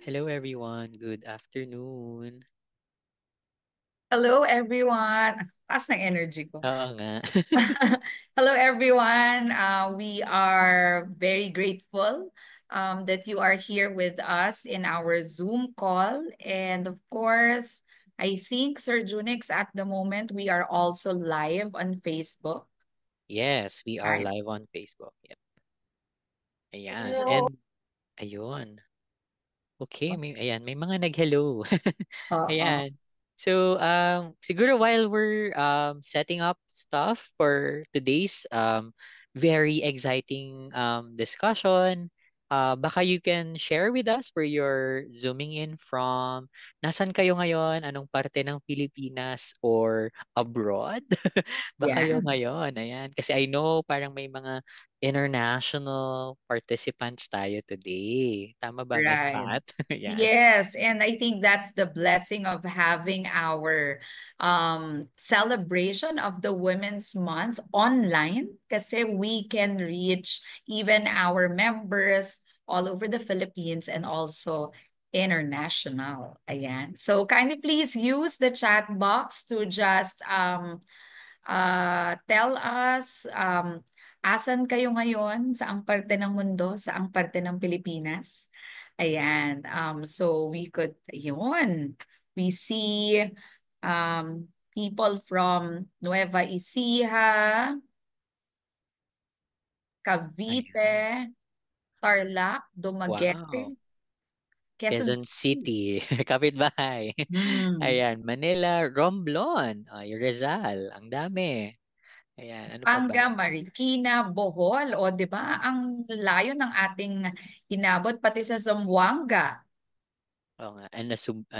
Hello everyone, good afternoon. Hello everyone. Taas ng energy ko. Oo nga. Hello everyone. We are very grateful that you are here with us in our Zoom call. And of course, I think Sir Junix, at the moment, we are also live on Facebook. Yes, we are Right. live on Facebook. Yep. Ayan. So, And ayun. Okay, may mga nag-hello. oo. Ayan. So, siguro while we're setting up stuff for today's very exciting discussion, baka you can share with us where you're zooming in from. Nasaan kayo ngayon? Anong parte ng Pilipinas or abroad? Ba kayo Yeah. ngayon? Ayan. Kasi I know parang may mga international participants tayo today. Tama ba, Miss Right. Pat? Ayan. Yes, and I think that's the blessing of having our celebration of the Women's Month online kasi we can reach even our members all over the Philippines and also international. Ayan. So kindly please use the chat box to just tell us asan kayo ngayon, saang parte ng mundo, saang parte ng Pilipinas. Ayan. So we could, yun. We see people from Nueva Ecija, Ayan. Cavite, Tarlac, Wow. Dumaguete, Quezon Quezon City. City, kapitbahay. Hmm. Ayan, Manila, Romblon, ay Rizal, ang dami. Ayan, ano pa ba? Pampanga, Marikina, Bohol, o 'di ba? Ang layo ng ating inabot pati sa Zamboanga. Oo nga,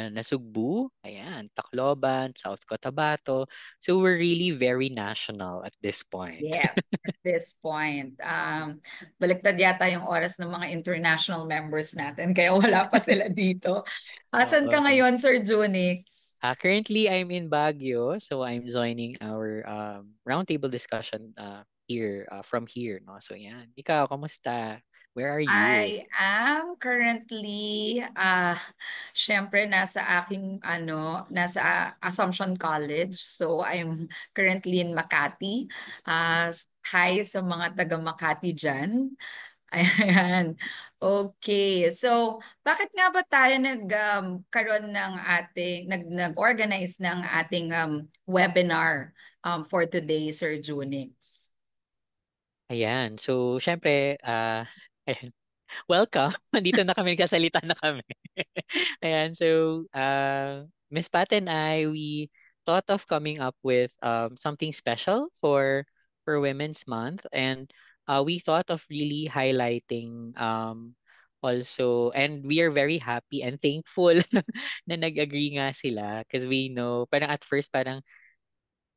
Nasugbu, ayan, Tacloban, South Cotabato. So we're really very national at this point. Yes, at this point. Baliktad yata yung oras ng mga international members natin, kaya wala pa sila dito. Asan Oo ka nga. ngayon, Sir Junix? Currently, I'm in Baguio, so I'm joining our roundtable discussion here from here, no? So yan. Ikaw, kamusta? Where are you? I am currently, syempre nasa Assumption College. So I'm currently in Makati. Hi sa mga taga Makati dyan. Ayan. Okay. So, bakit nga ba tayo karon ng nag-organize ng ating webinar for today, Sir Junix? Ayan. So, syempre, ayan. Welcome. Nandito na kami, nagsasalita na kami. Ayan. So, Miss Pat and I, we thought of coming up with something special for Women's Month, and we thought of really highlighting also, and we are very happy and thankful na nag-agree nga sila because we know, parang at first, parang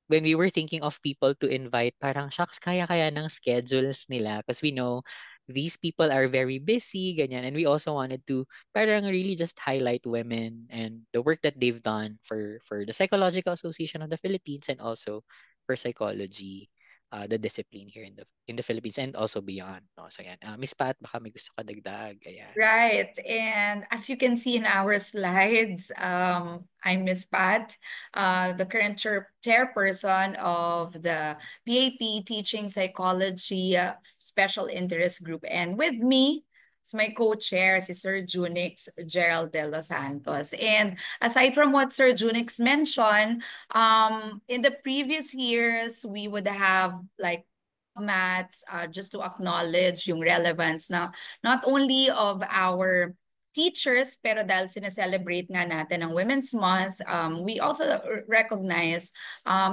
when we were thinking of people to invite, parang shucks, kaya-kaya ng schedules nila because we know these people are very busy, ganyan. And we also wanted to parang really just highlight women and the work that they've done for the Psychological Association of the Philippines and also for psychology, the discipline here in the Philippines and also beyond. No? So yan. Miss Pat, baka may gusto ka dagdag. Ayan. Right. And as you can see in our slides, I'm Miss Pat, the current chairperson of the PAP Teaching Psychology Special Interest Group. And with me is my co-chair, si Sir Junix Gerald de los Santos. And aside from what Sir Junix mentioned, in the previous years, we would have like mats just to acknowledge yung relevance na not only of our teachers, pero dahil sineselebrate nga natin ang Women's Month, we also recognize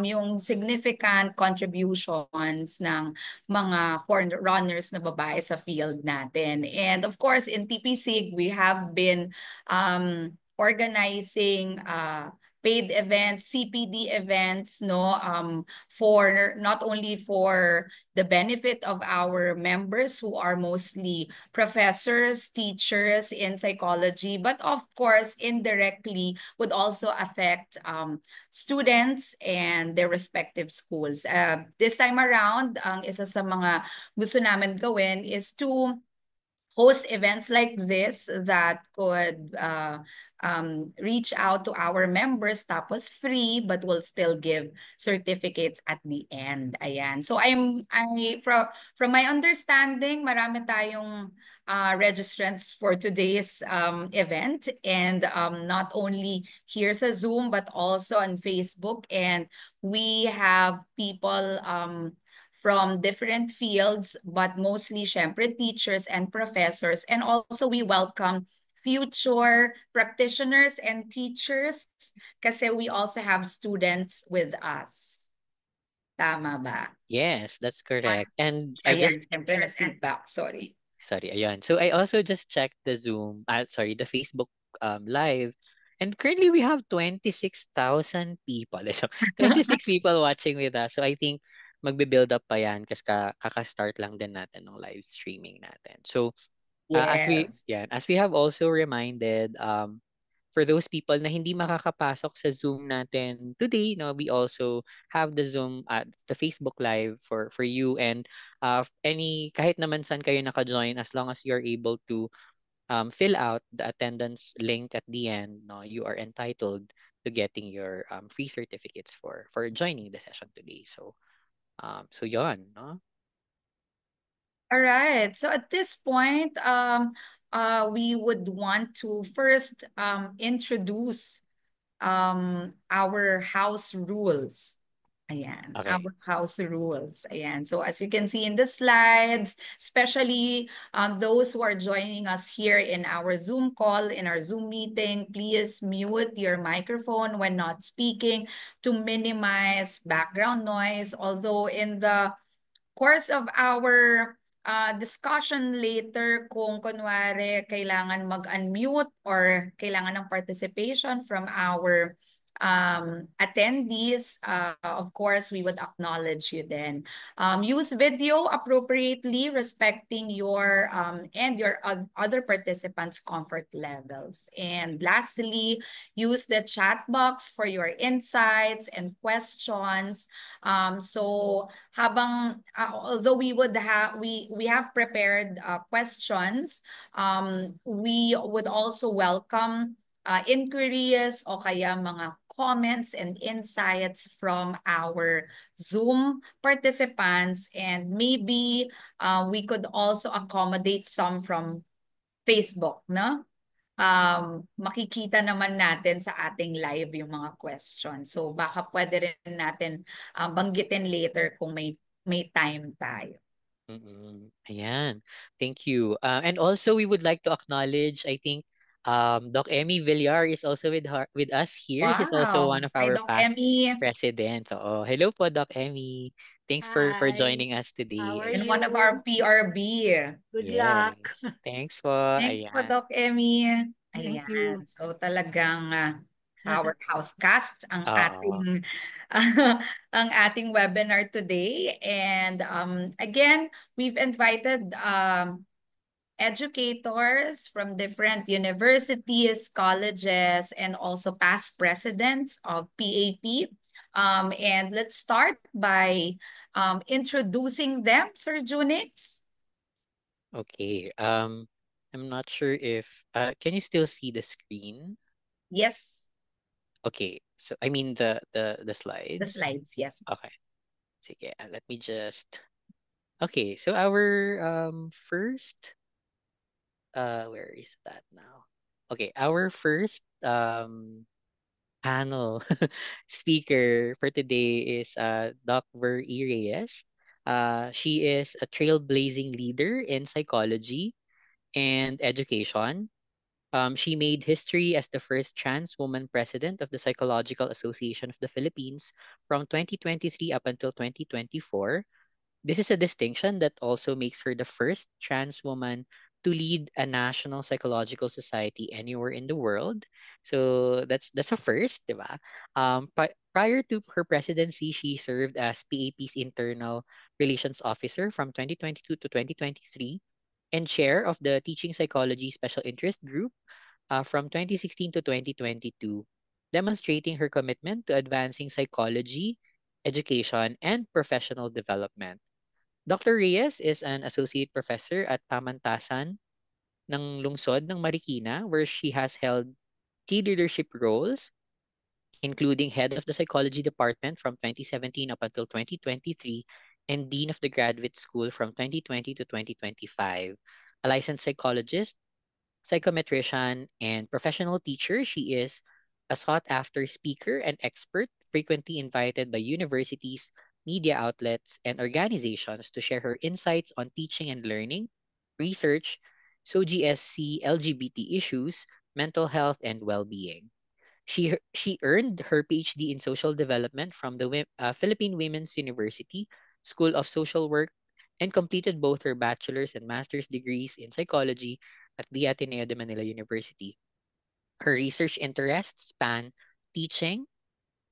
yung significant contributions ng mga foreign runners na babae sa field natin. And of course, in TPSIG, we have been organizing paid events, CPD events, no, for not only for the benefit of our members who are mostly professors, teachers in psychology, but of course, indirectly would also affect students and their respective schools. This time around, ang isa sa mga gusto namin gawin is to host events like this that could reach out to our members tapos free but will still give certificates at the end. Ayan. So from my understanding, marami tayong registrants for today's event, and not only here sa Zoom but also on Facebook, and we have people from different fields, but mostly, syempre, teachers and professors. And also, we welcome future practitioners and teachers kasi we also have students with us. Tama ba? Yes, that's correct. And I've just Ayan, syempre na feedback. Sorry. sorry, ayan. So I also just checked the Zoom, sorry, the Facebook live. And currently we have 26,000 people. So 26 people watching with us. So I think magbe-build up pa yan kasi kaka-start lang din natin ng live streaming natin. So Yes. as we have also reminded for those people na hindi makakapasok sa Zoom natin today, no, we also have the Zoom at the Facebook Live for you, and any kahit naman saan kayo naka-join, as long as you're able to fill out the attendance link at the end, no, you are entitled to getting your free certificates for joining the session today. So yon, no? All right. So at this point, we would want to first introduce our house rules. Ayan, Okay. our house rules. Ayan. So as you can see in the slides, especially those who are joining us here in our Zoom call, in our Zoom meeting, please mute your microphone when not speaking to minimize background noise. Although in the course of our discussion later, kung kunwari kailangan mag-unmute or kailangan ng participation from our attendees, of course, we would acknowledge you then. Use video appropriately, respecting your and your other participants' comfort levels. And lastly, use the chat box for your insights and questions. So habang although we have prepared questions, we would also welcome inquiries o kaya mga comments and insights from our Zoom participants, and maybe we could also accommodate some from Facebook, no? Makikita naman natin sa ating live yung mga questions. So baka pwede rin natin banggitin later kung may time tayo. Mm-mm. Ayan. Thank you. And also we would like to acknowledge, I think, Doc Emmy Villar is also with us here. She's also one Wow. of Hi, our Doc past Emmy. presidents. So, hello po, Doc Emmy. Thanks for Hi, joining us how are today. And one Ayan. of our you? PRB. Good luck. Yes. Thanks po. Thanks po, Ayan. Doc Emmy. Thank Ayan. you. So talagang powerhouse cast ang Oo. ating ang ating webinar today. And again, we've invited educators from different universities, colleges, and also past presidents of PAP. And let's start by introducing them, Sir Junix. Okay. I'm not sure if can you still see the screen? Yes, Okay. So I mean the the slides. slides, yes. Okay. Sige, let me just Okay, so our first where is that now? Okay, our first panel speaker for today is Doc Ver E. Reyes. She is a trailblazing leader in psychology and education. She made history as the first trans woman president of the Psychological Association of the Philippines from 2023 up until 2024. This is a distinction that also makes her the first trans woman to lead a national psychological society anywhere in the world. So that's a first, diba? Prior to her presidency, she served as PAP's internal relations officer from 2022 to 2023 and chair of the Teaching Psychology Special Interest Group from 2016 to 2022, demonstrating her commitment to advancing psychology, education, and professional development. Dr. Reyes is an associate professor at Pamantasan ng Lungsod ng Marikina, where she has held key leadership roles, including head of the psychology department from 2017 up until 2023 and dean of the graduate school from 2020 to 2025. A licensed psychologist, psychometrician, and professional teacher, she is a sought after speaker and expert, frequently invited by universities, media outlets, and organizations to share her insights on teaching and learning, research, SOGSC, LGBT issues, mental health, and well being. She earned her PhD in social development from the Philippine Women's University School of Social Work and completed both her bachelor's and master's degrees in psychology at the Ateneo de Manila University. Her research interests span teaching,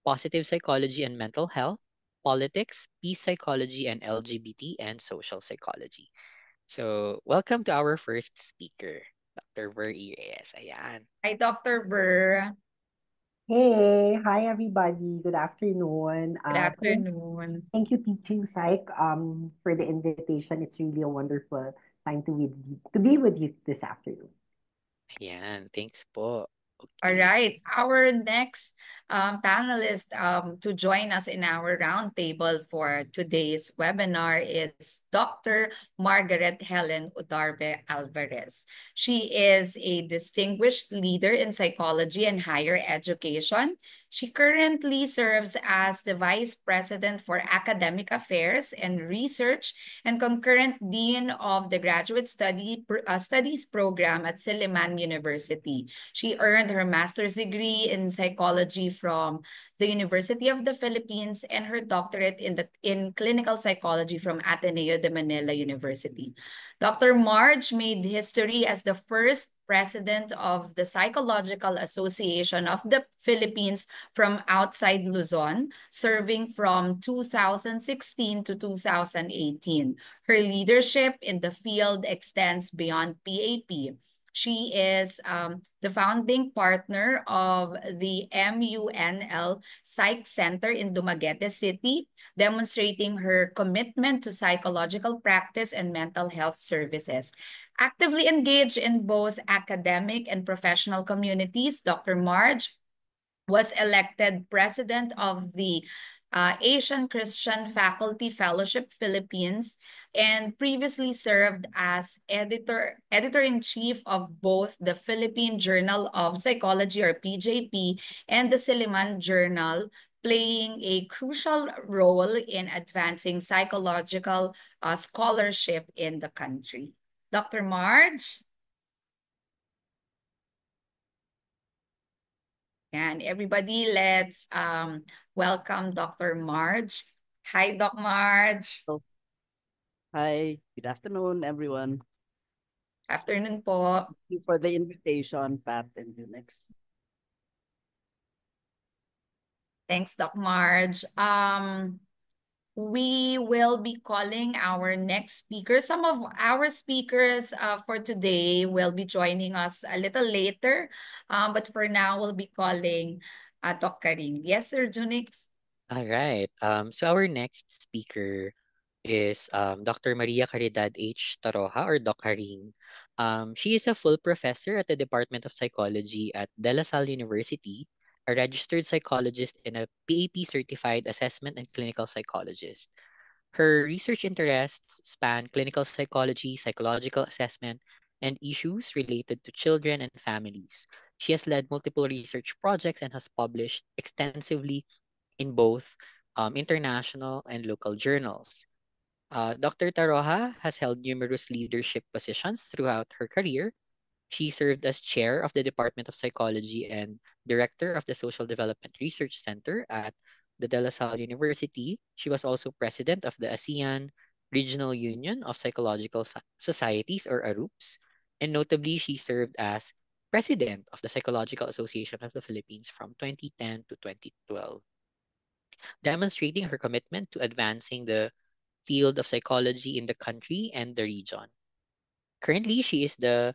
positive psychology and mental health, politics, peace psychology, and LGBT and social psychology. So, welcome to our first speaker, Dr. Ver Reyes. Ayan. Hi, Dr. Burr. Hey, hi everybody. Good afternoon. Good afternoon. Thank you, Teaching Psych, for the invitation. It's really a wonderful time to be with you this afternoon. Ayan. Thanks po. All Okay. right. Our next panelist to join us in our roundtable for today's webinar is Dr. Margaret Helen Udarbe Alvarez. She is a distinguished leader in psychology and higher education. She currently serves as the Vice President for Academic Affairs and Research and concurrent Dean of the Graduate Studies Program at Silliman University. She earned her master's degree in psychology from the University of the Philippines and her doctorate in clinical psychology from Ateneo de Manila University. Dr. Marge made history as the first president of the Psychological Association of the Philippines from outside Luzon, serving from 2016 to 2018. Her leadership in the field extends beyond PAP. She is the founding partner of the MUNL Psych Center in Dumaguete City, demonstrating her commitment to psychological practice and mental health services. Actively engaged in both academic and professional communities, Dr. Marge was elected president of the Asian Christian Faculty Fellowship Philippines and previously served as editor-in-chief of both the Philippine Journal of Psychology or PJP and the Silliman Journal, playing a crucial role in advancing psychological scholarship in the country. Dr. Marge? And everybody, let's welcome Dr. Marge. Hi, Doc Marge. So, hi, good afternoon, everyone. Afternoon po. Thank you for the invitation, Pat and Unix. Thanks, Doc Marge. We will be calling our next speaker. Some of our speakers for today will be joining us a little later. But for now, we'll be calling Doc Karim. Yes, Sir Junix? All right. So our next speaker is Dr. Maria Caridad H. Taroja or Doc Karing. She is a full professor at the Department of Psychology at De La Salle University, a registered psychologist and a PAP certified assessment and clinical psychologist. Her research interests span clinical psychology, psychological assessment, and issues related to children and families. She has led multiple research projects and has published extensively in both international and local journals. Dr. Taroja has held numerous leadership positions throughout her career. She served as chair of the Department of Psychology and director of the Social Development Research Center at the De La Salle University. She was also president of the ASEAN Regional Union of Psychological Societies, or ARUPS, And notably, she served as president of the Psychological Association of the Philippines from 2010 to 2012, demonstrating her commitment to advancing the field of psychology in the country and the region. Currently, she is the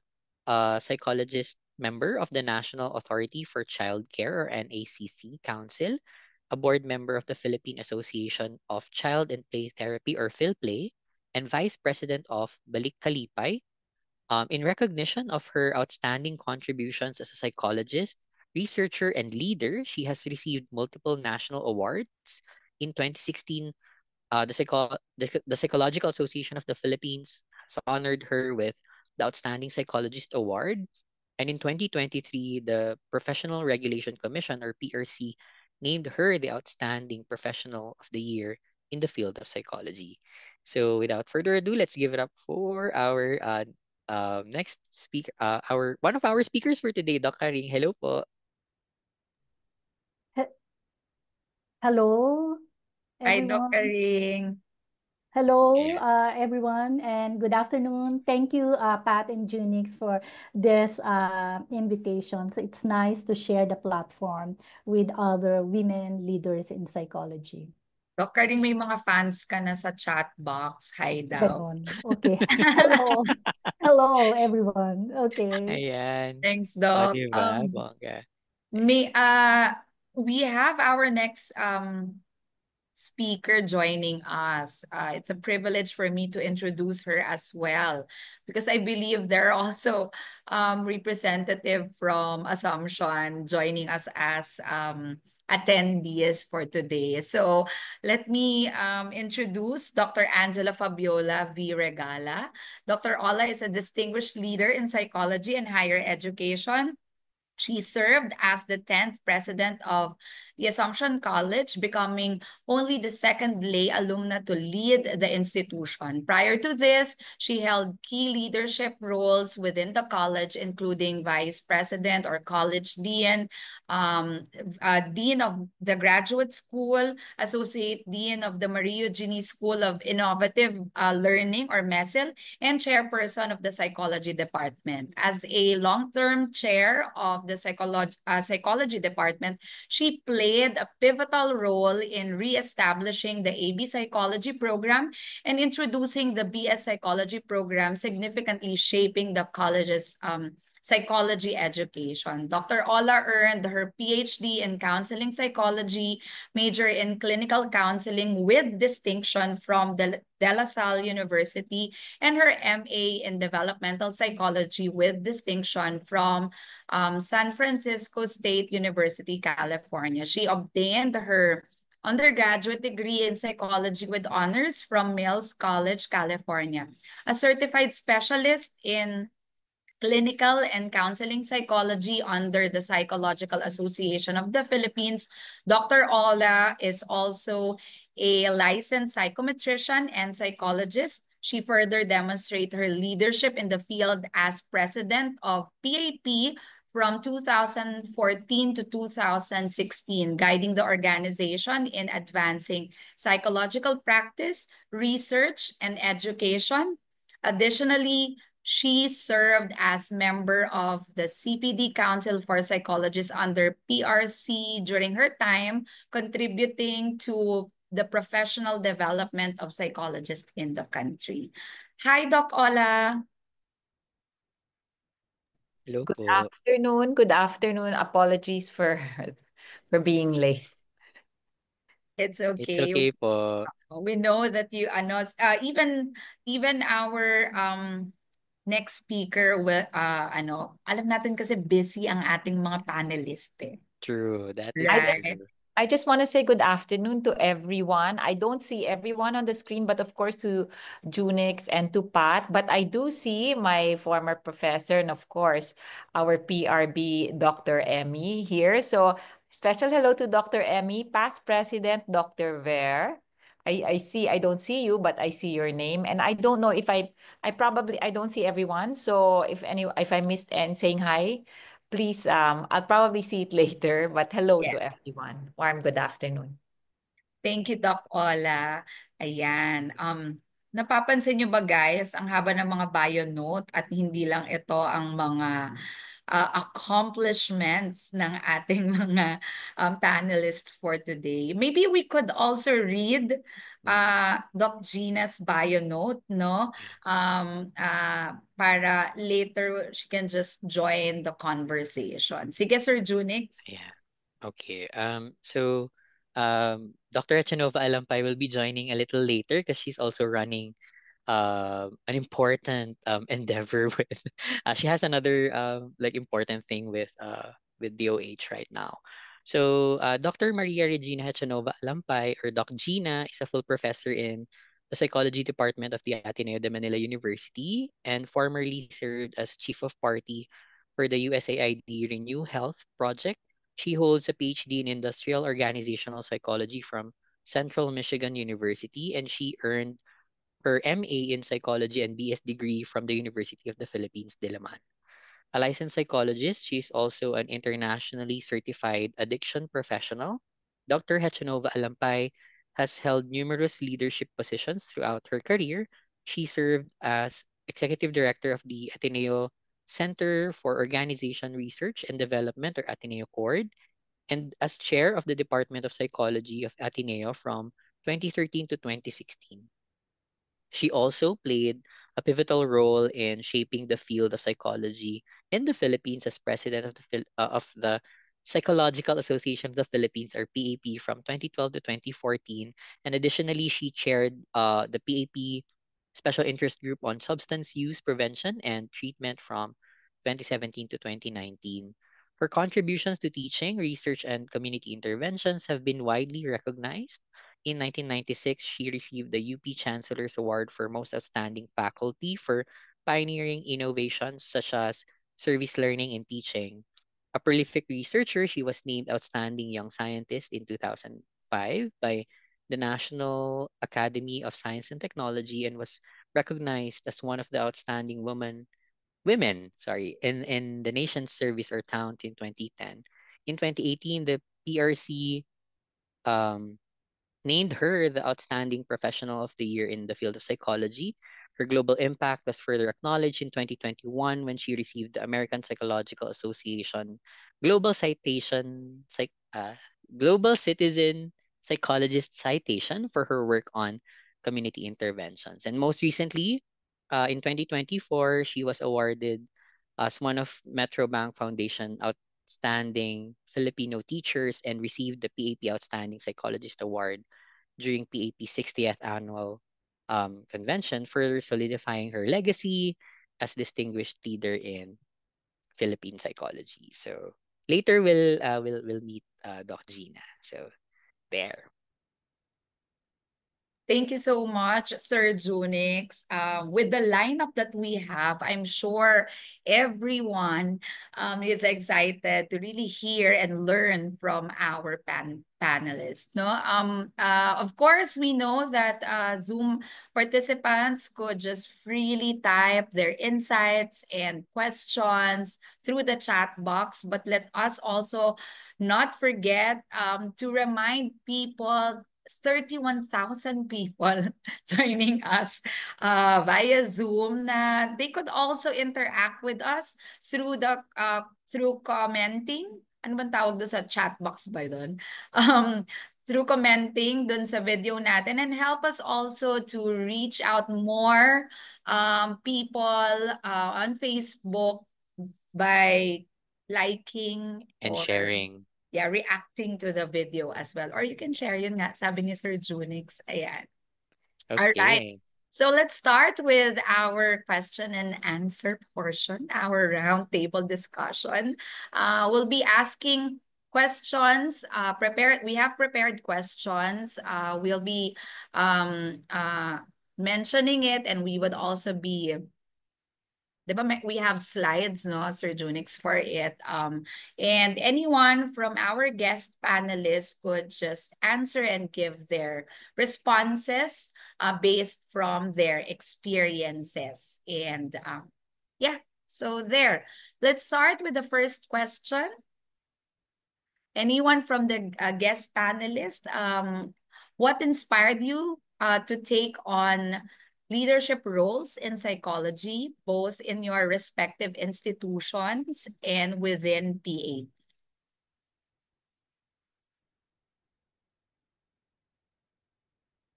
psychologist member of the National Authority for Child Care, or NACC Council, a board member of the Philippine Association of Child and Play Therapy, or PhilPlay, and vice president of Balik Kalipay. In recognition of her outstanding contributions as a psychologist, researcher, and leader, she has received multiple national awards. In 2016, the Psychological Association of the Philippines has honored her with the Outstanding Psychologist Award. And in 2023, the Professional Regulation Commission, or PRC, named her the Outstanding Professional of the Year in the field of psychology. So without further ado, let's give it up for our next speaker, our one of our speakers for today, Doc Karing. Hello po. He- Hello, Hi, Dr. everyone. Ring. Hello, Yeah. everyone, and good afternoon. Thank you, Pat and Junix, for this invitation. So it's nice to share the platform with other women leaders in psychology. Dr. Ring, may mga fans ka na sa chat box. Hi daw. Ganon. Okay. Hello. Hello, everyone. Okay. Ayan. Thanks, O, Doc. diba? Bongga. May we have our next speaker joining us. It's a privilege for me to introduce her as well, because I believe there are also representative from Assumption joining us as attendees for today. So let me introduce Dr. Angela Fabiola V. Regala. Dr. Ola is a distinguished leader in psychology and higher education. She served as the 10th president of the Assumption College, becoming only the second lay alumna to lead the institution. Prior to this, she held key leadership roles within the college, including vice president or college dean, dean of the graduate school, associate dean of the Maria Eugenie School of Innovative Learning, or MESIL, and chairperson of the psychology department. As a long-term chair of the psychology department, she played a pivotal role in re-establishing the AB psychology program and introducing the BS psychology program, significantly shaping the college's psychology education. Dr. Ola earned her PhD in counseling psychology, major in clinical counseling with distinction from the De La Salle University, and her MA in developmental psychology with distinction from San Francisco State University, California. She obtained her undergraduate degree in psychology with honors from Mills College, California. A certified specialist in clinical and counseling psychology under the Psychological Association of the Philippines. Dr. Ola is also a licensed psychometrician and psychologist. She further demonstrated her leadership in the field as president of PAP from 2014 to 2016, guiding the organization in advancing psychological practice, research, and education. Additionally, she served as member of the CPD Council for Psychologists under PRC during her time, contributing to the professional development of psychologists in the country. Hi, Doc Ola. Hello Good po. afternoon. Good afternoon. Apologies for being late. It's It's okay. okay po. We know that you even our next speaker will alam natin kasi busy ang ating mga panelist eh. True. That is Right. true. I just want to say good afternoon to everyone. I don't see everyone on the screen, but of course to Junix and to Pat. But I do see my former professor and of course our PRB, Dr. Emmy here. So special hello to Dr. Emmy, past president, Dr. Ver. I don't see you, but I see your name. And I don't know if I don't see everyone. So if I missed and saying hi, please, I'll probably see it later, but hello to everyone. Warm good afternoon. Thank you, Doc Ola. Ayan. napapansin nyo ba guys, ang haba ng mga bio note at hindi lang ito ang mga accomplishments ng ating mga panelists for today. Maybe we could also read Doc Gina's bio note, no? Para later she can just join the conversation. Sige, Sir Junix. Yeah. Okay. So Dr. Echanova Alampay will be joining a little later because she's also running an important endeavor with she has another like important thing with DOH right now. So Dr. Maria Regina Hechanova Alampay, or Doc Gina, is a full professor in the psychology department of the Ateneo de Manila University and formerly served as chief of party for the USAID Renew Health project. She holds a PhD in industrial organizational psychology from Central Michigan University, and she earned her MA in psychology and BS degree from the University of the Philippines, Diliman. A licensed psychologist, she is also an internationally certified addiction professional. Dr. Hechanova Alampay has held numerous leadership positions throughout her career. She served as executive director of the Ateneo Center for Organization Research and Development, or Ateneo CORD, and as chair of the Department of Psychology of Ateneo from 2013 to 2016. She also played a pivotal role in shaping the field of psychology in the Philippines as president of the Psychological Association of the Philippines, or PAP, from 2012 to 2014. And additionally, she chaired the PAP Special Interest Group on Substance Use Prevention and Treatment from 2017 to 2019. Her contributions to teaching, research, and community interventions have been widely recognized. In 1996, she received the UP Chancellor's Award for Most Outstanding Faculty for pioneering innovations such as service learning and teaching. A prolific researcher, she was named Outstanding Young Scientist in 2005 by the National Academy of Science and Technology, and was recognized as one of the outstanding women, in the nation's service or towns in 2010. In 2018, the PRC um, named her the Outstanding Professional of the Year in the field of psychology. Her global impact was further acknowledged in 2021 when she received the American Psychological Association Global Citation Global Citizen Psychologist Citation for her work on community interventions. And most recently, in 2024, she was awarded as one of Metrobank Foundation Outstanding Filipino Teachers and received the PAP Outstanding Psychologist Award during PAP's 60th annual convention, further solidifying her legacy as distinguished leader in Philippine psychology. So later we'll meet Doc Gina. So there. Thank you so much, Sir Junix. With the lineup that we have, I'm sure everyone is excited to really hear and learn from our panelists. No, of course, we know that Zoom participants could just freely type their insights and questions through the chat box, but let us also not forget to remind people 31,000 people joining us via Zoom na they could also interact with us through the through commenting. Ano bang tawag doon sa chat box ba doon? Through commenting doon sa video natin, and help us also to reach out more people on Facebook by liking And or sharing. reacting to the video as well. Or you can share, yun nga, sabi ni Sir Junix. Ayan. All right. Okay. So let's start with our question and answer portion, our roundtable discussion. We'll be asking questions. We have prepared questions. We'll be mentioning it, and we would also be we have slides, no, Sir Junix, for it. And anyone from our guest panelists could just answer and give their responses based from their experiences. And yeah, so there. Let's start with the first question. Anyone from the guest panelists, what inspired you to take on leadership roles in psychology, both in your respective institutions and within PA.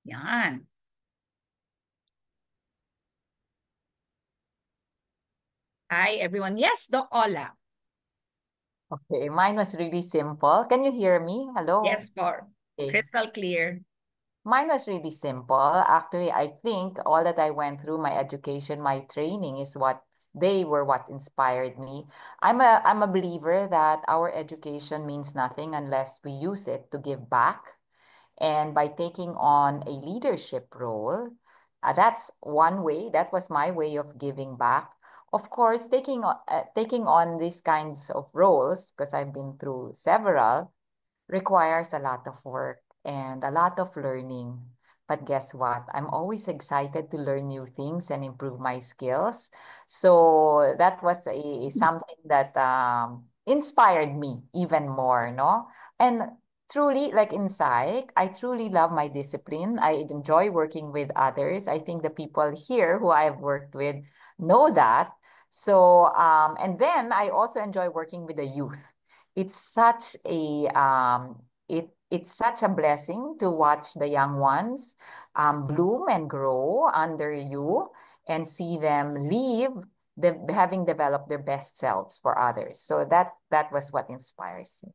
Yan. Hi, everyone. Yes, Doc Ola. Okay, mine was really simple. Can you hear me? Hello? Yes, for Okay. crystal clear. Mine was really simple. Actually, I think all that I went through, my education, my training is what they were what inspired me. I'm a believer that our education means nothing unless we use it to give back. And by taking on a leadership role, that's one way. That was my way of giving back. Of course, taking on these kinds of roles, because I've been through several, requires a lot of work and a lot of learning. But guess what? I'm always excited to learn new things and improve my skills. So that was something that inspired me even more, no? And truly, like in psych, I truly love my discipline. I enjoy working with others. I think the people here who I've worked with know that. So, and then I also enjoy working with the youth. It's such a it's such a blessing to watch the young ones bloom and grow under you and see them live having developed their best selves for others. So that was what inspires me.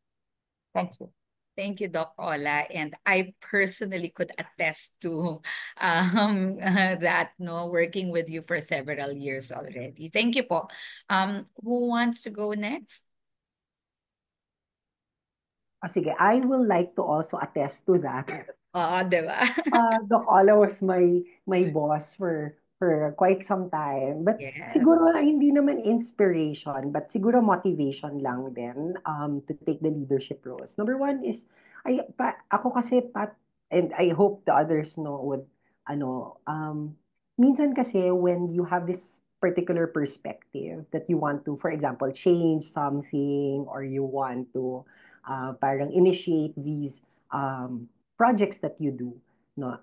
Thank you. Thank you, Doc Ola. And I personally could attest to that, no, working with you for several years already. Thank you po. Who wants to go next? Sige, I will like to also attest to that. Oo, di ba? Doc Ola was my boss for quite some time. But Yes. siguro hindi naman inspiration, but siguro motivation lang din to take the leadership roles. Number one is ako kasi Pat, and I hope the others know would minsan kasi when you have this particular perspective that you want to, for example, change something or you want to parang initiate these projects that you do, no?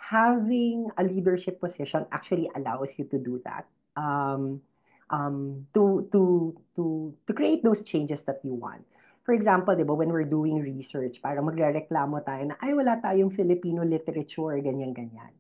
Having a leadership position actually allows you to do that. To create those changes that you want. For example, di ba, when we're doing research, parang magrereklamo tayo na, ay, wala tayong Filipino literature, ganyan-ganyan.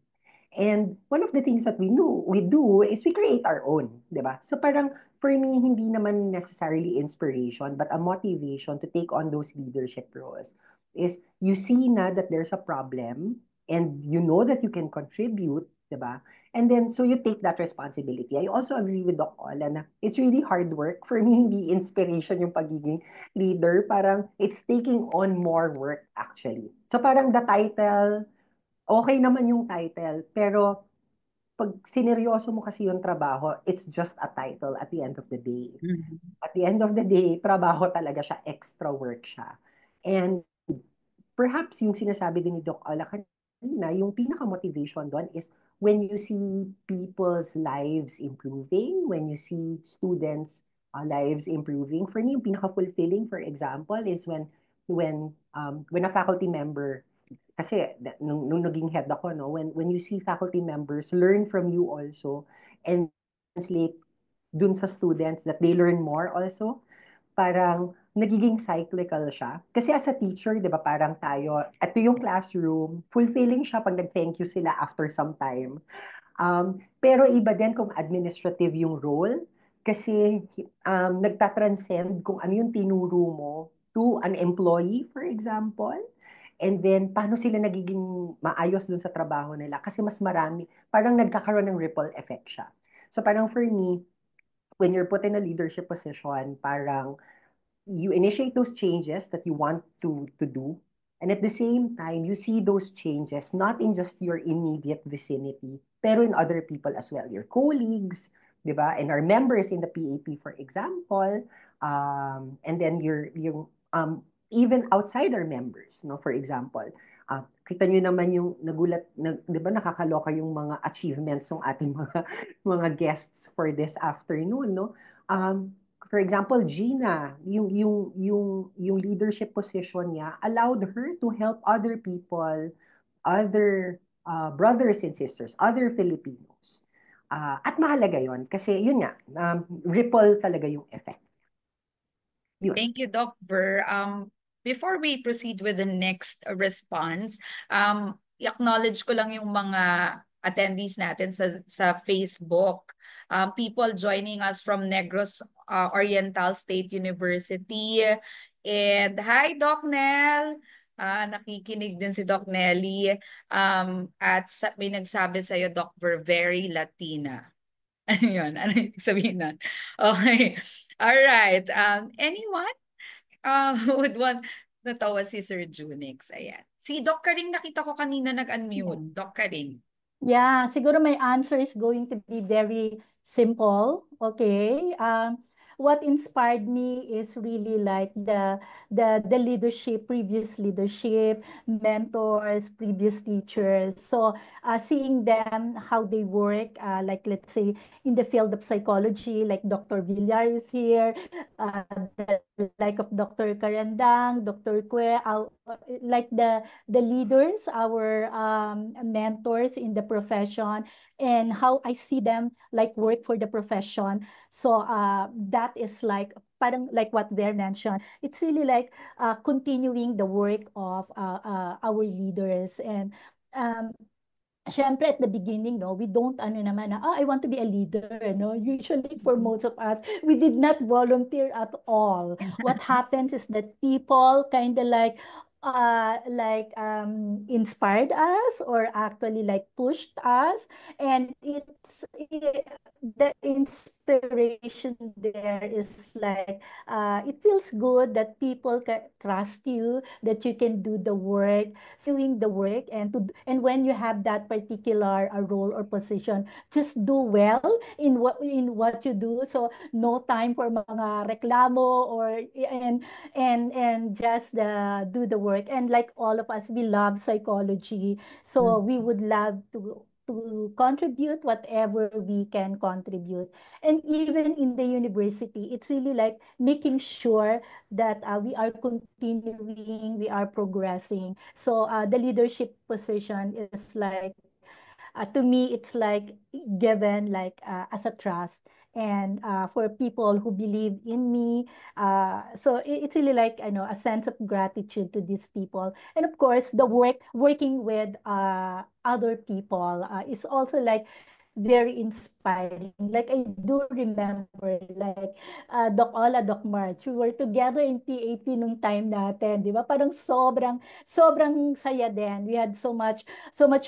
And one of the things that we do is we create our own, 'di ba? So parang for me hindi naman necessarily inspiration but a motivation to take on those leadership roles is you see na that there's a problem and you know that you can contribute, 'di ba? And then so you take that responsibility. I also agree with Doc Ola na it's really hard work. For me hindi inspiration yung pagiging leader, parang it's taking on more work actually. So parang the title okay naman yung title, pero pag sineryoso mo kasi yung trabaho, it's just a title at the end of the day. Mhm. At the end of the day, trabaho talaga siya, extra work siya. And perhaps yung sinasabi din ni Doc Ola kanina, yung pinaka-motivation doon is when you see people's lives improving, when you see students' lives improving. For me, yung pinaka-fulfilling, for example, is when a faculty member kasi nung naging head ako, no, when you see faculty members learn from you also and translate dun sa students that they learn more also, parang nagiging cyclical siya. Kasi as a teacher, di ba, parang tayo, ito yung classroom, fulfilling siya pag nag-thank you sila after some time. Pero iba din kung administrative yung role, kasi nagtatranscend kung ano yung tinuro mo to an employee, for example. And then, paano sila nagiging maayos dun sa trabaho nila? Kasi mas marami, parang nagkakaroon ng ripple effect siya. So parang for me, when you're put in a leadership position, parang you initiate those changes that you want to do. And at the same time, you see those changes not in just your immediate vicinity, pero in other people as well, your colleagues, di ba? And our members in the PAP, for example, and then yung even outside our members, no? For example, kita nyo naman yung nagulat, di ba nakakaloka yung mga achievements ng ating mga guests for this afternoon, no? For example, Gina, yung leadership position niya allowed her to help other people, other brothers and sisters, other Filipinos. At mahalaga yon kasi yun nga, ripple talaga yung effect. Yun. Thank you, Doc Ver. Before we proceed with the next response, i-acknowledge ko lang yung mga attendees natin sa Facebook. People joining us from Negros Oriental State University. And hi, Doc Nel. Nakikinig din si Doc Nelly. At may nagsabi sa'yo, Doc Ver, very Latina. Ayun, ano yung sabihin nun? Okay. All right. Anyone would want, natawa si Sir Junix. Ayan. Si Doc Karing nakita ko kanina nag-unmute. Doc Karing. Yeah, siguro my answer is going to be very simple. Okay. What inspired me is really like the leadership, previous leadership, mentors, previous teachers. So seeing them how they work, like let's say in the field of psychology, like Dr. Villar is here, the like of Dr. Karandang, Dr. Kwe, like the leaders, our mentors in the profession, and how I see them like work for the profession. So that is like parang like what they mentioned. It's really like continuing the work of our leaders. And syempre at the beginning, no, we don't ano naman na, I want to be a leader, no? Usually for most of us, we did not volunteer at all. What happens is that people kind of like inspired us or actually like pushed us, and the inspiration there is like it feels good that people can trust you, that you can do the work, doing the work, and when you have that particular role or position, just do well in what you do. So no time for mga reklamo or and just do the work. And like all of us, we love psychology, so we would love to contribute whatever we can contribute. And even in the university, it's really like making sure that we are continuing, we are progressing. So the leadership position is like, to me, it's like given like as a trust, and for people who believe in me. So it's really like, I know, a sense of gratitude to these people. And of course, the working with other people is also like very inspiring. Like I do remember, like Doc Ola, Doc March, we were together in PAP nung time natin, di ba? Parang sobrang saya din. We had so much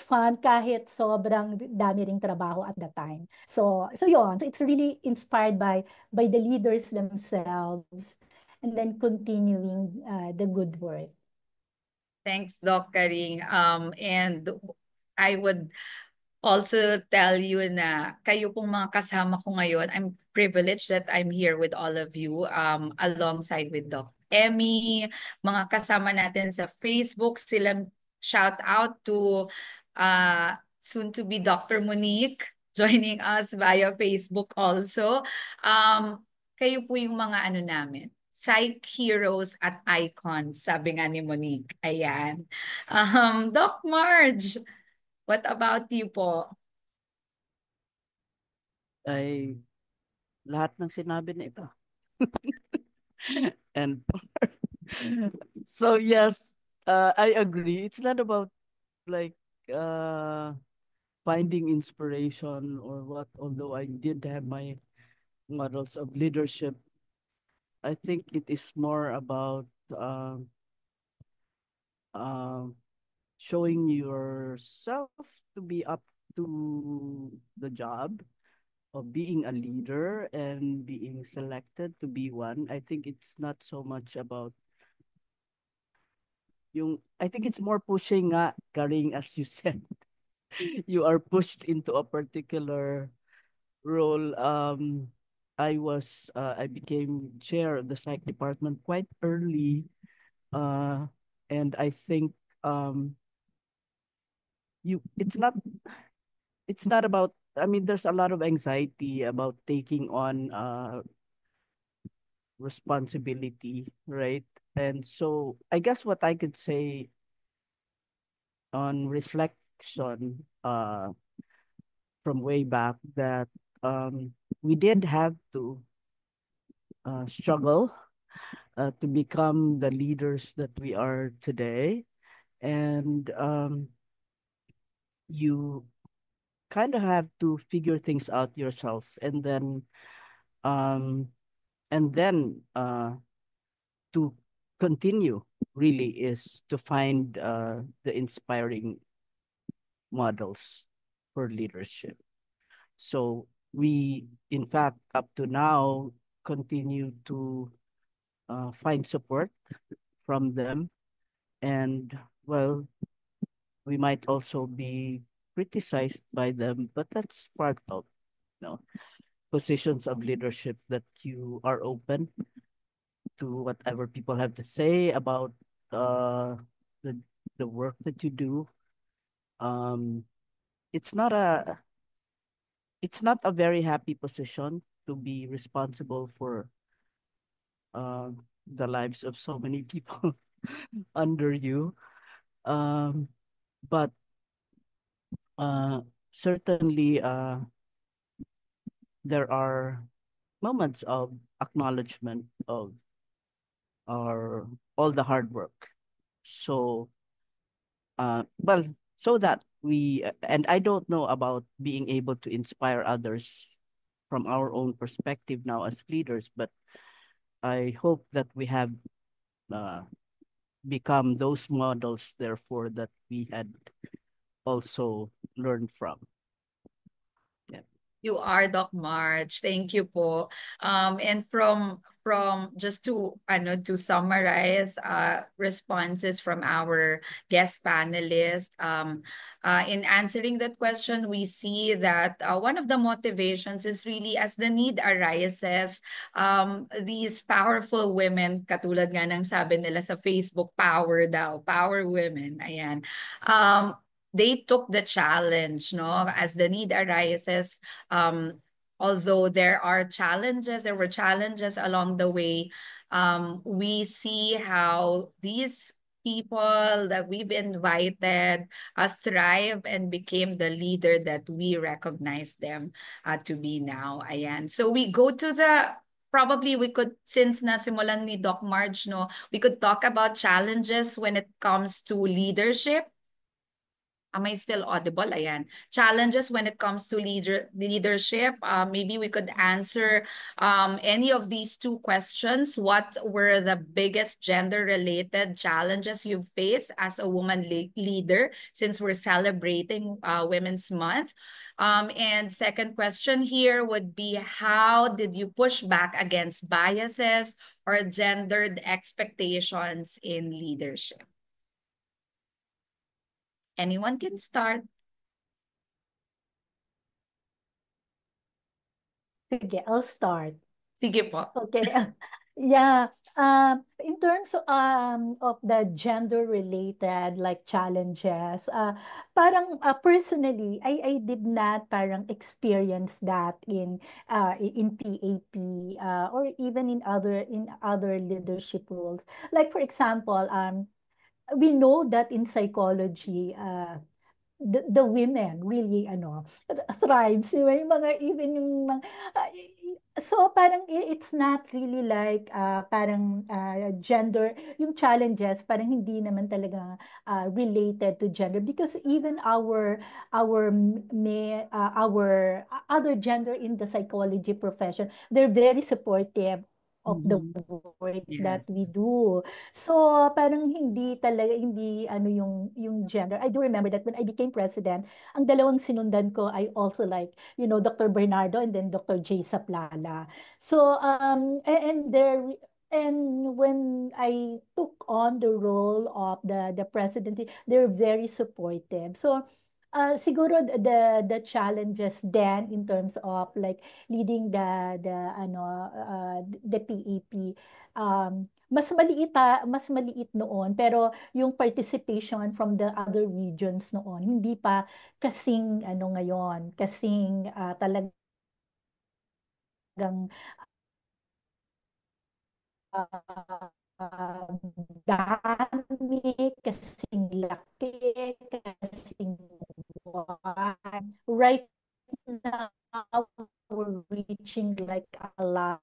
fun kahit sobrang dami ring trabaho at the time. So yun. So it's really inspired by the leaders themselves, and then continuing the good work. Thanks, Doc Karing. And I would also tell you na kayo pong mga kasama ko ngayon, I'm privileged that I'm here with all of you alongside with Doc Emmy, mga kasama natin sa Facebook, sila shout out to soon to be Dr. Monique joining us via Facebook also. Kayo po yung mga ano namin, psych heroes at icons, sabi nga ni Monique. Ayan. Doc Marge, what about you po? Ay, lahat ng sinabi na ito. And so yes, I agree. It's not about like finding inspiration or what, although I did have my models of leadership. I think it is more about showing yourself to be up to the job of being a leader and being selected to be one. I think it's not so much about I think it's more pushing nga, Karing, as you said. You are pushed into a particular role. I became chair of the psych department quite early. And I think it's not about, I mean, there's a lot of anxiety about taking on responsibility, right? And so I guess what I could say on reflection from way back that we did have to struggle to become the leaders that we are today. And you kind of have to figure things out yourself, um, and then to continue really is to find the inspiring models for leadership. So we, in fact, up to now, continue to find support from them. And well, we might also be criticized by them, but that's part of, you know, positions of leadership, that you are open to whatever people have to say about uh, the the work that you do. Um, it's not a it's not a very happy position to be responsible for uh, the lives of so many people under you. Um, but uh, certainly there are moments of acknowledgement of our all the hard work. So well, so that we and I don't know about being able to inspire others from our own perspective now as leaders, but I hope that we have uh, become those models, therefore, that we had also learned from. Yeah. You are Doc March. Thank you po. And from just to summarize responses from our guest panelists, in answering that question, we see that one of the motivations is really as the need arises, these powerful women, katulad nga ng sabi nila sa Facebook, power daw, power women, ayan. They took the challenge, no? As the need arises, although there were challenges along the way. We see how these people that we've invited thrive and became the leader that we recognize them to be now. Ayan. So we go to probably we could, since nasimulan ni Doc Marge, no, we could talk about challenges when it comes to leadership. Am I still audible? Ayan. Challenges when it comes to leadership. Maybe we could answer any of these two questions. What were the biggest gender-related challenges you've faced as a woman leader, since we're celebrating Women's Month? And second question here would be, how did you push back against biases or gendered expectations in leadership? Anyone can start. Sige, I'll start. Sige po. Okay. Yeah. In terms of the gender-related like challenges, parang personally, I did not parang experience that in PAP or even in other leadership roles. Like for example, we know that in psychology, the women really thrives, yung mga even yung mga so parang it's not really like parang gender, yung challenges parang hindi naman talaga related to gender, because even our other gender in the psychology profession, they're very supportive of the work that Yes. we do. So parang hindi yung gender. I do remember that when I became president, ang dalawang sinundan ko ay also like, Dr. Bernardo and then Dr. J. Saplala. So and when I took on the role of the presidency, they're very supportive. So siguro the challenges then in terms of like leading the PAP, mas maliit noon, pero yung participation from the other regions noon hindi pa kasing ngayon, kasing talagang dami, kasing laki, kasing Right now we're reaching like a lot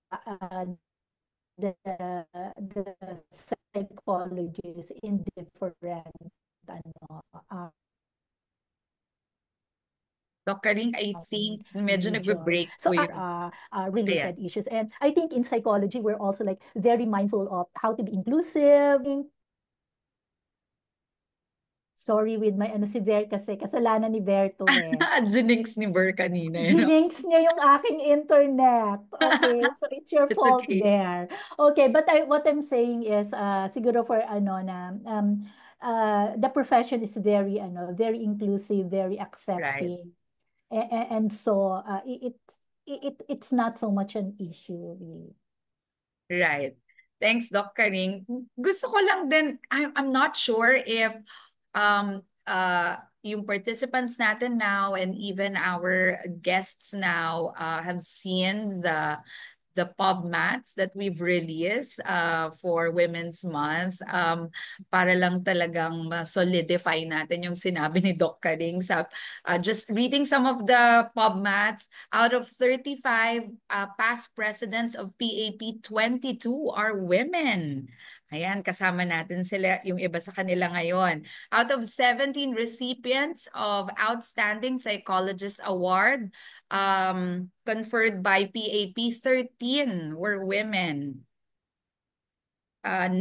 the psychologists in different ano Doc Karing, I think medyo region. nagbe-break So po yung... related issues. And I think in psychology, we're also like very mindful of how to be inclusive. Sorry with my si Ver kasi kasalanan ni Ver to eh. Jinx ni Ber kanina. Jinx niya yung aking internet. Okay, so it's your It's fault okay. there. Okay, but what I'm saying is siguro for ano na the profession is very very inclusive, very Right. accepting. And so it's not so much an issue really. Right. Thanks, Doc Karing. Gusto ko lang din, I'm not sure if yung participants natin now and even our guests now have seen the PubMats that we've released for Women's Month para lang talagang solidify natin yung sinabi ni Doc Karing. Just reading some of the PubMats, out of 35 past presidents of PAP, 22 are women. Ayan, kasama natin sila, yung iba sa kanila ngayon. Out of 17 recipients of Outstanding Psychologist Award conferred by PAP, 13 were women. 9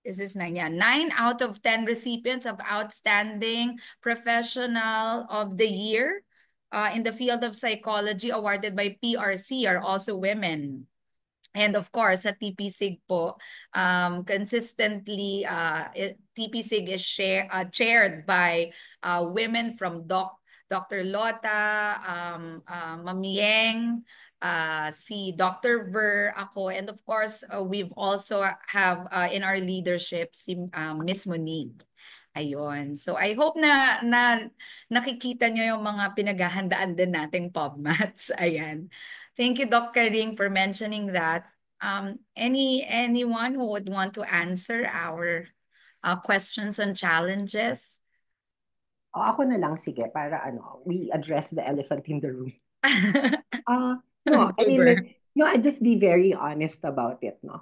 Yeah, 9 out of 10 recipients of Outstanding Professional of the Year in the field of psychology awarded by PRC are also women. And of course, sa TPSIG po, consistently, TPSIG is chaired by women from Dr. Lota, Mamieng, si Dr. Ver, ako, and of course, we've also have in our leadership si Miss Monique. Ayun. So I hope na nakikita nyo yung mga pinaghahandaan din nating PubMats. Ayan. Thank you, Doc Karing, for mentioning that. Anyone who would want to answer our questions and challenges? Ako na lang, sige, para we address the elephant in the room. No, I mean, I'd just be very honest about it, no.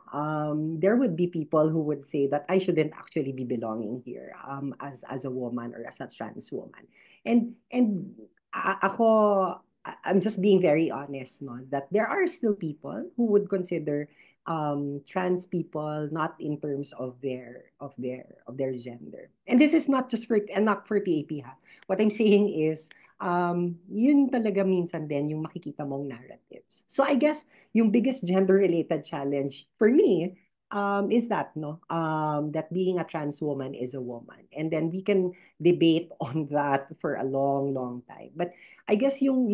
There would be people who would say that I shouldn't actually be belonging here, as a woman or as a trans woman. And I'm just being very honest, no, that there are still people who would consider trans people not in terms of their gender. And this is not just for and not for PAP, ha. What I'm saying is yun talaga minsan din yung makikita mong narratives. So I guess yung biggest gender-related challenge for me is that that being a trans woman is a woman. And then we can debate on that for a long, long time. But I guess yung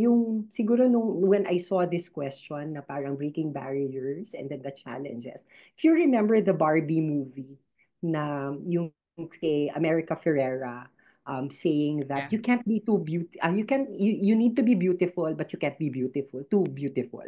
siguro when I saw this question na parang breaking barriers and then the challenges. If you remember the Barbie movie na yung kay America Ferrera saying that you can't be too you need to be beautiful, but you can't be too beautiful.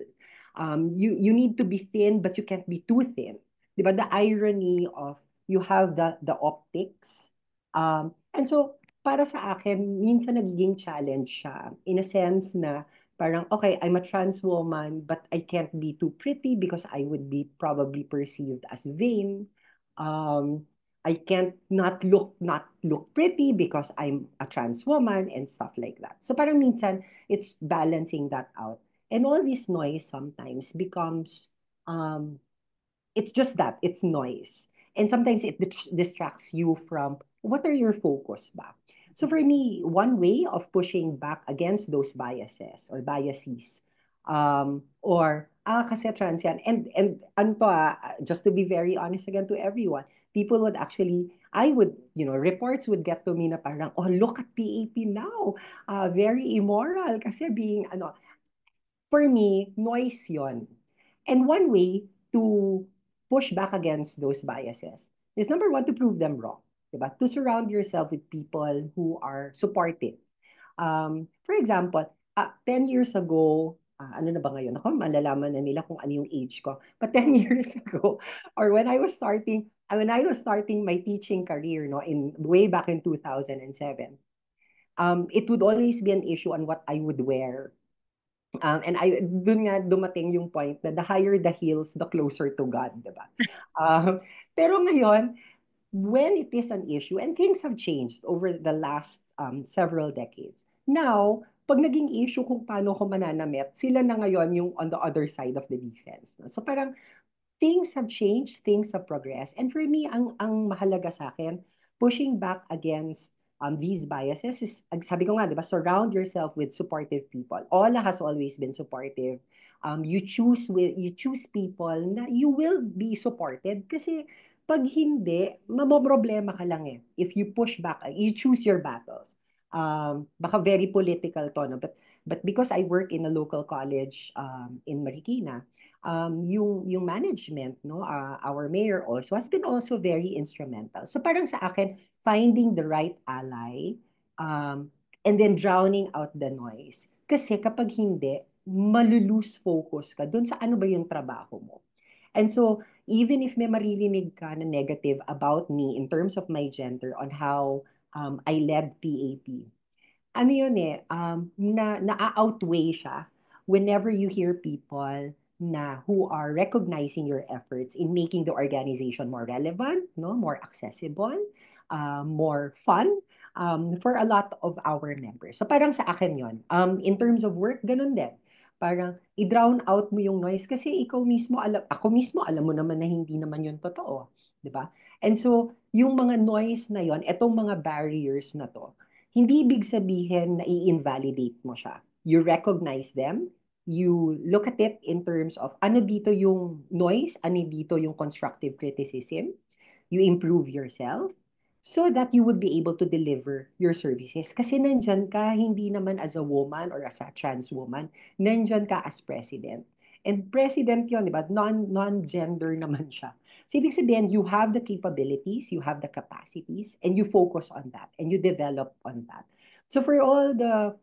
You need to be thin, but you can't be too thin. Diba? The irony of you have the optics. And so, para sa akin, minsan nagiging challenge siya in a sense na parang, okay, I'm a trans woman, but I can't be too pretty because I would be probably perceived as vain. I can't not look pretty because I'm a trans woman and stuff like that. So parang minsan, it's balancing that out. And all this noise sometimes becomes, it's just that, it's noise. And sometimes it distracts you from what are your focus ba? So for me, one way of pushing back against those biases or biases, or kasi trans yan. And ano to, just to be very honest again to everyone, people would actually, reports would get to me na parang, oh, look at PAP now. Very immoral kasi being, for me, noise yon. And one way to push back against those biases is number one, to prove them wrong. Diba? To surround yourself with people who are supportive. For example, 10 years ago, ano na ba ngayon? Ako, malalaman na nila kung ano yung age ko. But 10 years ago, or when I was starting my teaching career, in way back in 2007, it would always be an issue on what I would wear. And dun nga dumating yung point na the higher the heels, the closer to God, di ba? Pero ngayon, when it is an issue, and things have changed over the last several decades. Now, pag naging issue kung paano ko mananamit, sila na ngayon yung on the other side of the defense. No? So parang things have changed, things have progressed. And for me, ang mahalaga sa akin, pushing back against these biases is, sabi ko nga, di ba, surround yourself with supportive people. Ola has always been supportive. You choose people na you will be supported kasi pag hindi, mamoproblema ka lang eh. If you push back, you choose your battles. Baka very political to, no? But because I work in a local college in Marikina, yung management, no, our mayor also has been also very instrumental. So parang sa akin, finding the right ally, and then drowning out the noise. Kasi kapag hindi, malulose focus ka dun sa ano ba yung trabaho mo. And so, even if may maririnig ka na negative about me in terms of my gender on how I led PAP, ano yun eh, na-outweigh siya whenever you hear people na who are recognizing your efforts in making the organization more relevant, no, more accessible, more fun for a lot of our members. So parang sa akin yon. In terms of work, ganun din. Parang i-drown out mo yung noise kasi ikaw mismo, ako mismo, alam mo naman na hindi naman yun totoo. Di ba? And so, yung mga noise na yon, etong mga barriers na to, hindi ibig sabihin na i-invalidate mo siya. You recognize them, you look at it in terms of ano dito yung noise, ano dito yung constructive criticism, you improve yourself so that you would be able to deliver your services. Kasi nandyan ka, hindi naman as a woman or as a trans woman, nandyan ka as president. And president yun, di ba? Non-gender naman siya. So, ibig sabihin, you have the capabilities, you have the capacities, and you focus on that, and you develop on that. So, for all the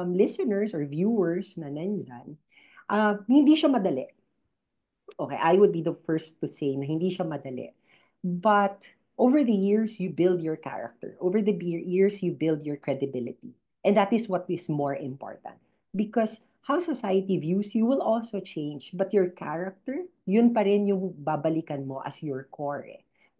listeners or viewers na nandyan, hindi siya madali. Okay, I would be the first to say na hindi siya madali. But over the years, you build your character. Over the years, you build your credibility. And that is what is more important. Because how society views you will also change. But your character, yun pa rin yung babalikan mo as your core.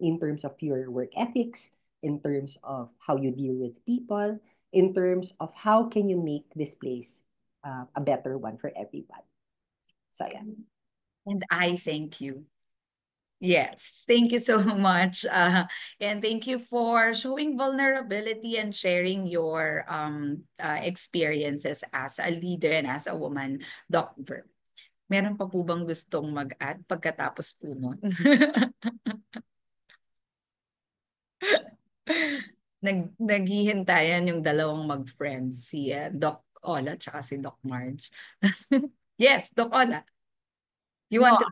In terms of your work ethics, in terms of how you deal with people, in terms of how can you make this place a better one for everyone. So, yeah. And I thank you. Yes, thank you so much. And thank you for showing vulnerability and sharing your experiences as a leader and as a woman, Doc Ver. Meron pa po bang gustong mag-add pagkatapos po nun? Naghihintayan yung dalawang mag-friends, si Doc Ola at si Doc Marge. Yes, Doc Ola. You want to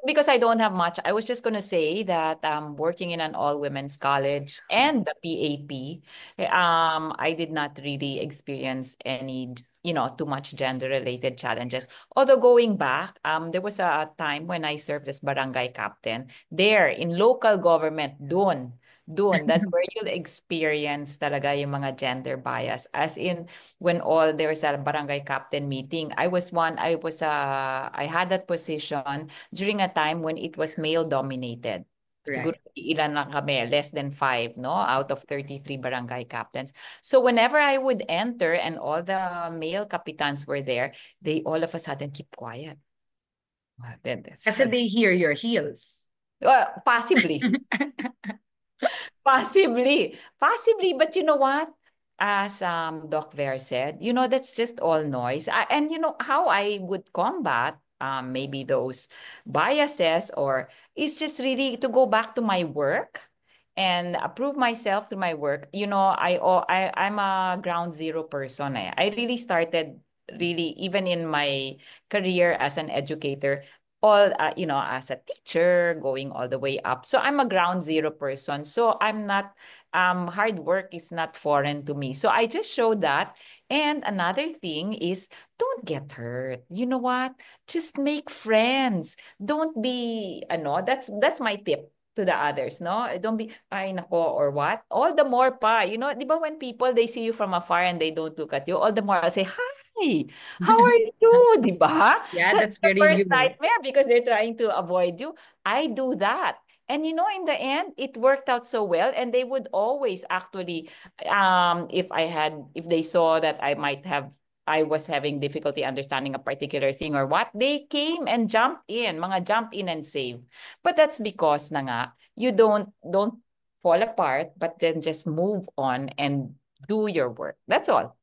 because I don't have much, I was just going to say that working in an all-women's college and the PAP, I did not really experience any, too much gender-related challenges. Although going back, there was a time when I served as barangay captain there in local government, that's where you'll experience talaga yung mga gender bias. As in, when there's a barangay captain meeting, I had that position during a time when it was male dominated. Right. Siguro ilan lang kami, less than 5, no, out of 33 barangay captains. So whenever I would enter and all the male capitans were there, they all of a sudden keep quiet. Kasi they hear your heels. Possibly. Possibly, but you know what? As Doc Ver said, that's just all noise. And how I would combat maybe those biases is just really to go back to my work and approve myself through my work. I'm a ground zero person. I really started even in my career as an educator, as a teacher, going all the way up. So I'm a ground zero person. So I'm not, hard work is not foreign to me. So I just showed that. And another thing is, don't get hurt. You know what? Just make friends. Don't be, that's my tip. to the others, no? Don't be, ay nako, or what? All the more pa, you know, di ba when people, they see you from afar and they don't look at you, all the more I'll say, hi, how are you? Di ba? Yeah, That's that's the very first you. nightmare because they're trying to avoid you. I do that. And you know, in the end, it worked out so well. And they would always actually, if they saw that I was having difficulty understanding a particular thing or what, they came and jump in and save. But that's because na nga, you don't fall apart, but then just move on and do your work. That's all.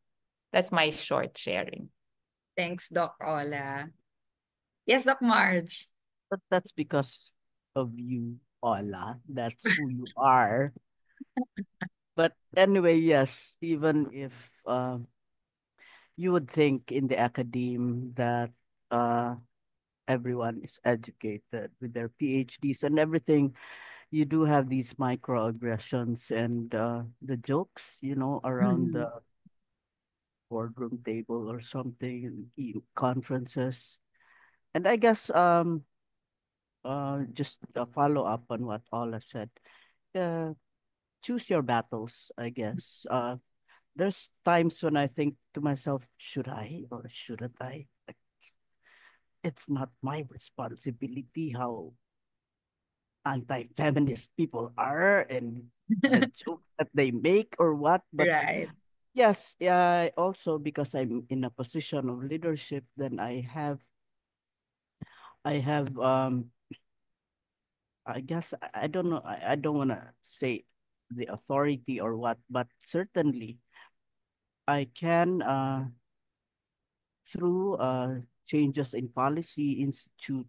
That's my short sharing. Thanks, Doc Ola. Yes, Doc Marge. But that's because of you, Ola. That's who you are. But anyway, yes, even if you would think in the academe that uh, everyone is educated with their PhDs and everything, you do have these microaggressions and the jokes, around the Mhm. boardroom table or something, in conferences. And I guess just a follow up on what Ola said. Uh, choose your battles, I guess. There's times when I think to myself, should I or shouldn't I? Like, it's not my responsibility how anti-feminist people are and the jokes that they make or what. But Right. yes, yeah, also because I'm in a position of leadership, then I have I guess I don't know, I don't want to say the authority or what, but certainly I can through changes in policy institute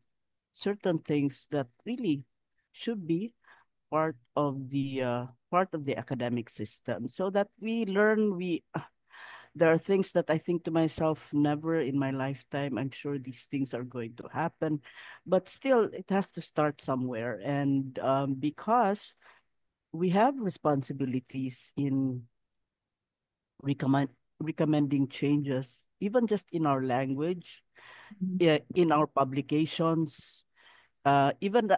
certain things that really should be part of the academic system, so that we learn. There are things that I think to myself, never in my lifetime I'm sure these things are going to happen, but still it has to start somewhere. And because we have responsibilities in recommend recommending changes, even just in our language, in our publications, even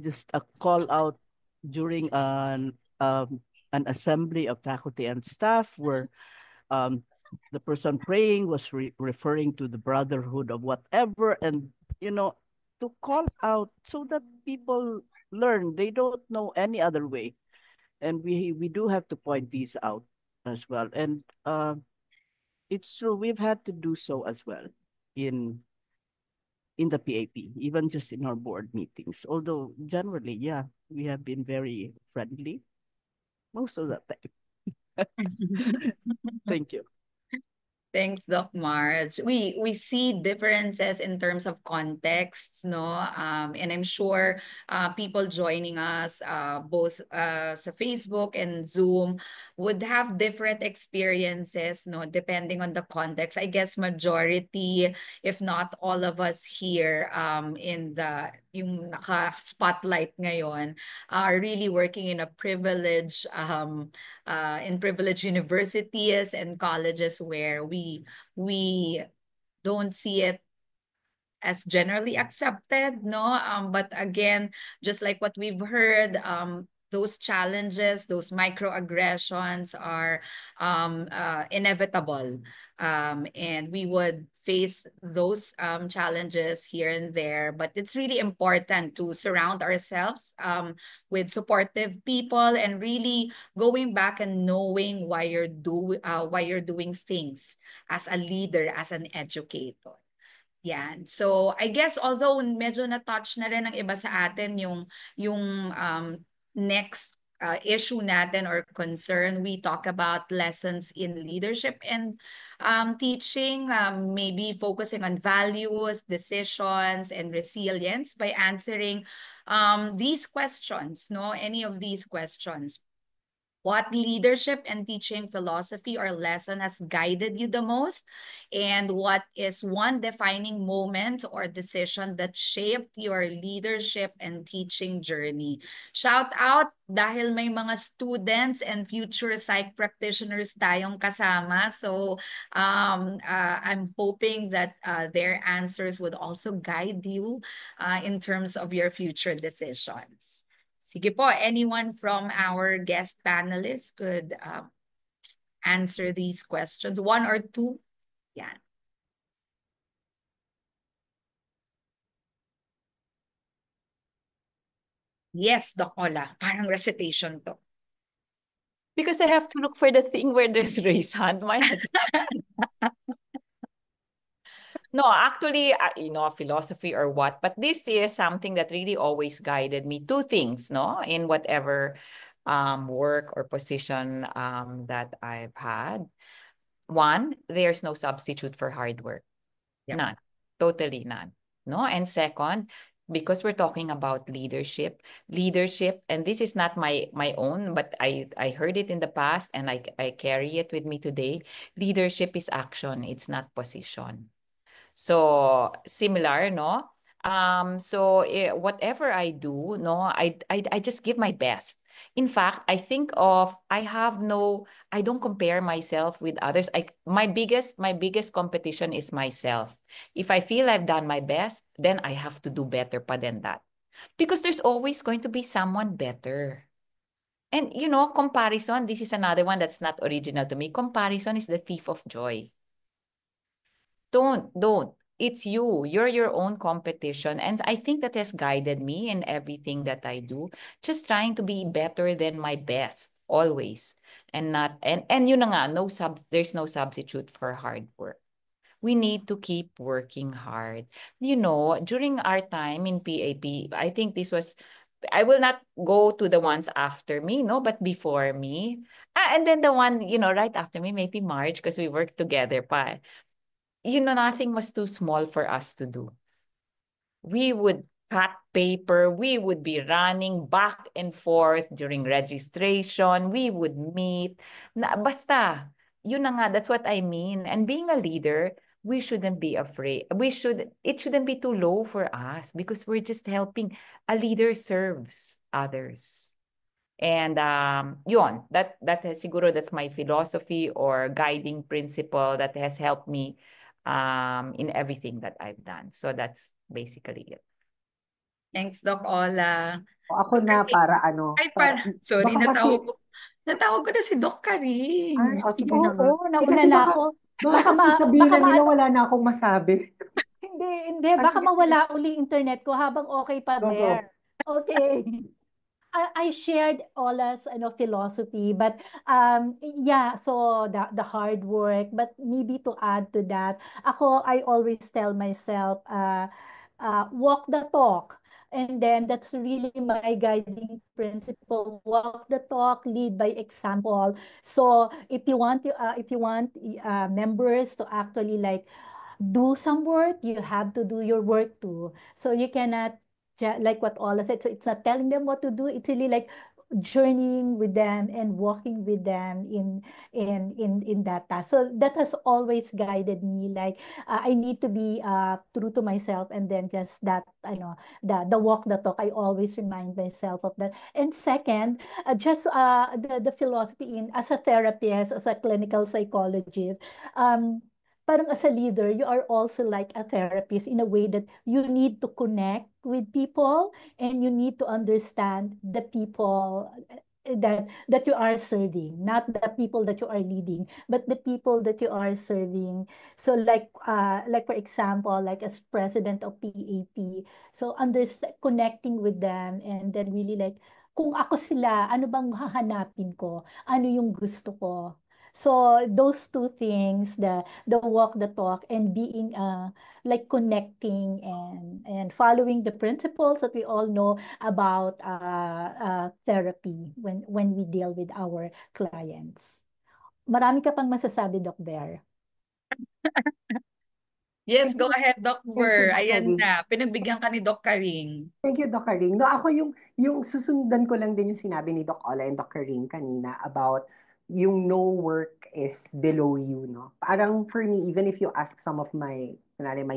just a call out during an assembly of faculty and staff where um, the person praying was referring to the brotherhood of whatever, and you know to call out so that people learn. They don't know any other way, and we do have to point these out as well. And it's true, we've had to do so as well in the PAP, even just in our board meetings. Although generally, yeah, we have been very friendly most of the time. Thank you. Thanks, Doc Marge. We see differences in terms of contexts, no? And I'm sure people joining us both sa Facebook and Zoom would have different experiences, no? Depending on the context. I guess majority, if not all of us here in yung naka-spotlight ngayon are really working in privileged universities and colleges where we don't see it as generally accepted, no? But again, just like what we've heard, those challenges, those microaggressions are inevitable. And we would face those challenges here and there. But it's really important to surround ourselves with supportive people and really going back and knowing why you're doing things as a leader, as an educator. Yan. So, I guess although medyo na-touch na rin ng iba sa atin yung next issue natin or concern, we talk about lessons in leadership and teaching, maybe focusing on values, decisions, and resilience by answering these questions, no? Any of these questions. What leadership and teaching philosophy or lesson has guided you the most? And what is one defining moment or decision that shaped your leadership and teaching journey? Shout out dahil may mga students and future psych practitioners tayong kasama. So I'm hoping that their answers would also guide you in terms of your future decisions. Sige po, anyone from our guest panelists could answer these questions. One or two? Yeah. Yes, Doc Ola. Parang recitation to. Because I have to look for the thing where there's raise hand. No, actually, philosophy or what, but this is something that really always guided me. Two things, no, in whatever work or position that I've had. One, there's no substitute for hard work. Yep. None. Totally none. No? And second, because we're talking about leadership, and this is not my own, but I heard it in the past and I carry it with me today. Leadership is action, it's not position. So similar, no? So whatever I do, no, I just give my best. In fact, I don't compare myself with others. My biggest competition is myself. If I feel I've done my best, then I have to do better pa than that. Because there's always going to be someone better. And comparison, this is another one that's not original to me. Comparison is the thief of joy. Don't. It's you. You're your own competition. And I think that has guided me in everything that I do. Just trying to be better than my best, always. And yun na nga, there's no substitute for hard work. We need to keep working hard. During our time in PAP, I think I will not go to the ones after me, no, but before me. And then the one, right after me, maybe March, because we worked together pa. Nothing was too small for us to do. We would cut paper. We would be running back and forth during registration. We would meet. Basta, yun na nga, that's what I mean. And being a leader, we shouldn't be afraid. It shouldn't be too low for us because we're just helping. A leader serves others. And yun, siguro that's my philosophy or guiding principle that has helped me in everything that I've done. So that's basically it. Thanks, Doc Ola. Ako na para sorry, baka natawag ko na si Doc Karing. Ay, sige na nga. Oo, nauna na ako. Baka sabihin na nila wala na akong masabi. Hindi. Baka mawala uli internet ko habang okay pa there. Okay. I shared Ola's philosophy, but yeah, so the hard work, but maybe to add to that, I always tell myself, walk the talk. And then that's really my guiding principle. Walk the talk, lead by example. So if you want members to actually do some work, you have to do your work too. So you cannot, like what Ola said, so it's not telling them what to do. It's really like journeying with them and walking with them in that task. So that has always guided me. I need to be true to myself, and then just that the walk the talk. I always remind myself of that. And second, just the philosophy as a therapist, as a clinical psychologist, parang as a leader, you are also like a therapist in a way that you need to connect with people and you need to understand the people that you are serving, not the people that you are leading, but the people that you are serving. So like for example, like as president of PAP, so connecting with them, and then really kung ako sila, ano bang hahanapin ko? Ano yung gusto ko? So those two things, the walk the talk and being like connecting and following the principles that we all know about therapy when we deal with our clients. Marami ka pang masasabi, Doc Bear? Yes, Thank go you. ahead, Doc Thank you, Ver. Doc Ayan Karing. na, pinagbigyan ka ni Doc Karing. Thank you, Doc Karing. No, ako yung susundan ko lang din yung sinabi ni Doc Ola and Doc Karing kanina about yung no work is below you, no? Parang for me, even if you ask some of my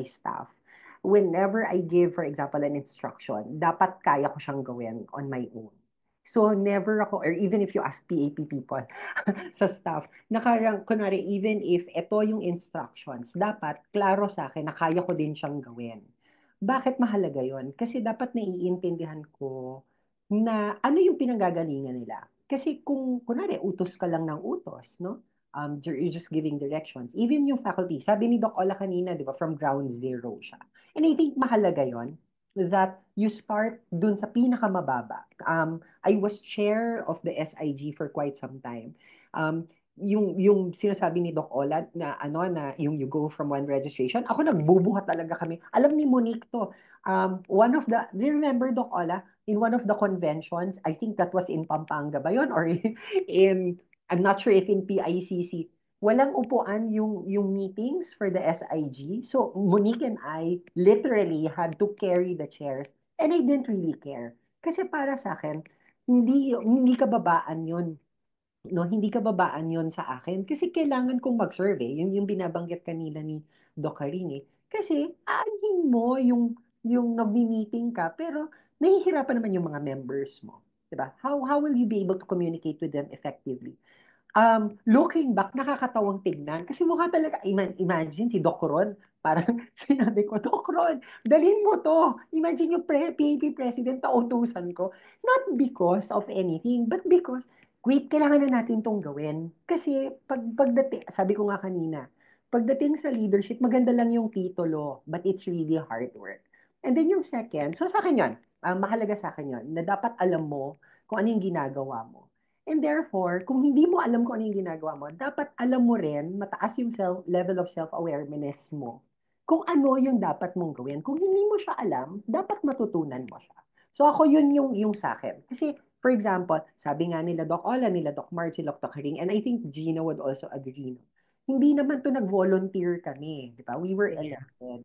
staff, whenever I give, for example, an instruction, dapat kaya ko siyang gawin on my own. So never ako, or even if you ask PAP people sa staff, kunwari, even if ito yung instructions, dapat klaro sa akin na kaya ko din siyang gawin. Bakit mahalaga yon? Kasi dapat naiintindihan ko na ano yung pinanggagalingan nila. Kasi kung, kunwari, utos ka lang ng utos, no? You're just giving directions. Even yung faculty, sabi ni Doc Ola kanina, di ba, from ground zero siya. And I think mahalaga yon that you start dun sa pinakamababa. I was chair of the SIG for quite some time. Yung sinasabi ni Doc Ola na yung you go from one registration, ako nagbubuhat talaga kami. Alam ni Monique to. Do you remember, Doc Ola, in one of the conventions, I think that was in Pampanga ba yun? Or in, I'm not sure if in PICC, walang upuan yung meetings for the SIG. So Monique and I literally had to carry the chairs and I didn't really care. Kasi para sa akin, hindi kababaan yun, no, hindi kababaan yon sa akin kasi kailangan kong mag-serve eh. Yung binabanggit kanila ni Doc Karing eh. Kasi aanhin mo yung nagmi-meeting ka pero nahihirapan naman yung mga members mo. 'Di ba? How will you be able to communicate with them effectively? Looking back, nakakatawang tignan. Kasi mukha talaga, imagine si Doc Ron, parang sinabi ko, Doc Ron, dalhin mo to. Imagine yung PAP president na utusan ko. Not because of anything, but because, wait, kailangan na natin tong gawin. Kasi pagdating, sabi ko nga kanina, pagdating sa leadership, maganda lang yung titulo, but it's really hard work. And then yung second, so sa akin yun, mahalaga sa akin yun, na dapat alam mo kung ano yung ginagawa mo. And therefore, kung hindi mo alam kung ano yung ginagawa mo, dapat alam mo rin, mataas yung level of self-awareness mo, kung ano yung dapat mong gawin. Kung hindi mo siya alam, dapat matutunan mo siya. So ako yun yung sa akin. Kasi, for example, sabi nga nila Doc Ola, nila Doc March, Doc Haring, and I think Gina would also agree, no? Hindi naman to nag-volunteer kami, di ba? We were Yeah. elected.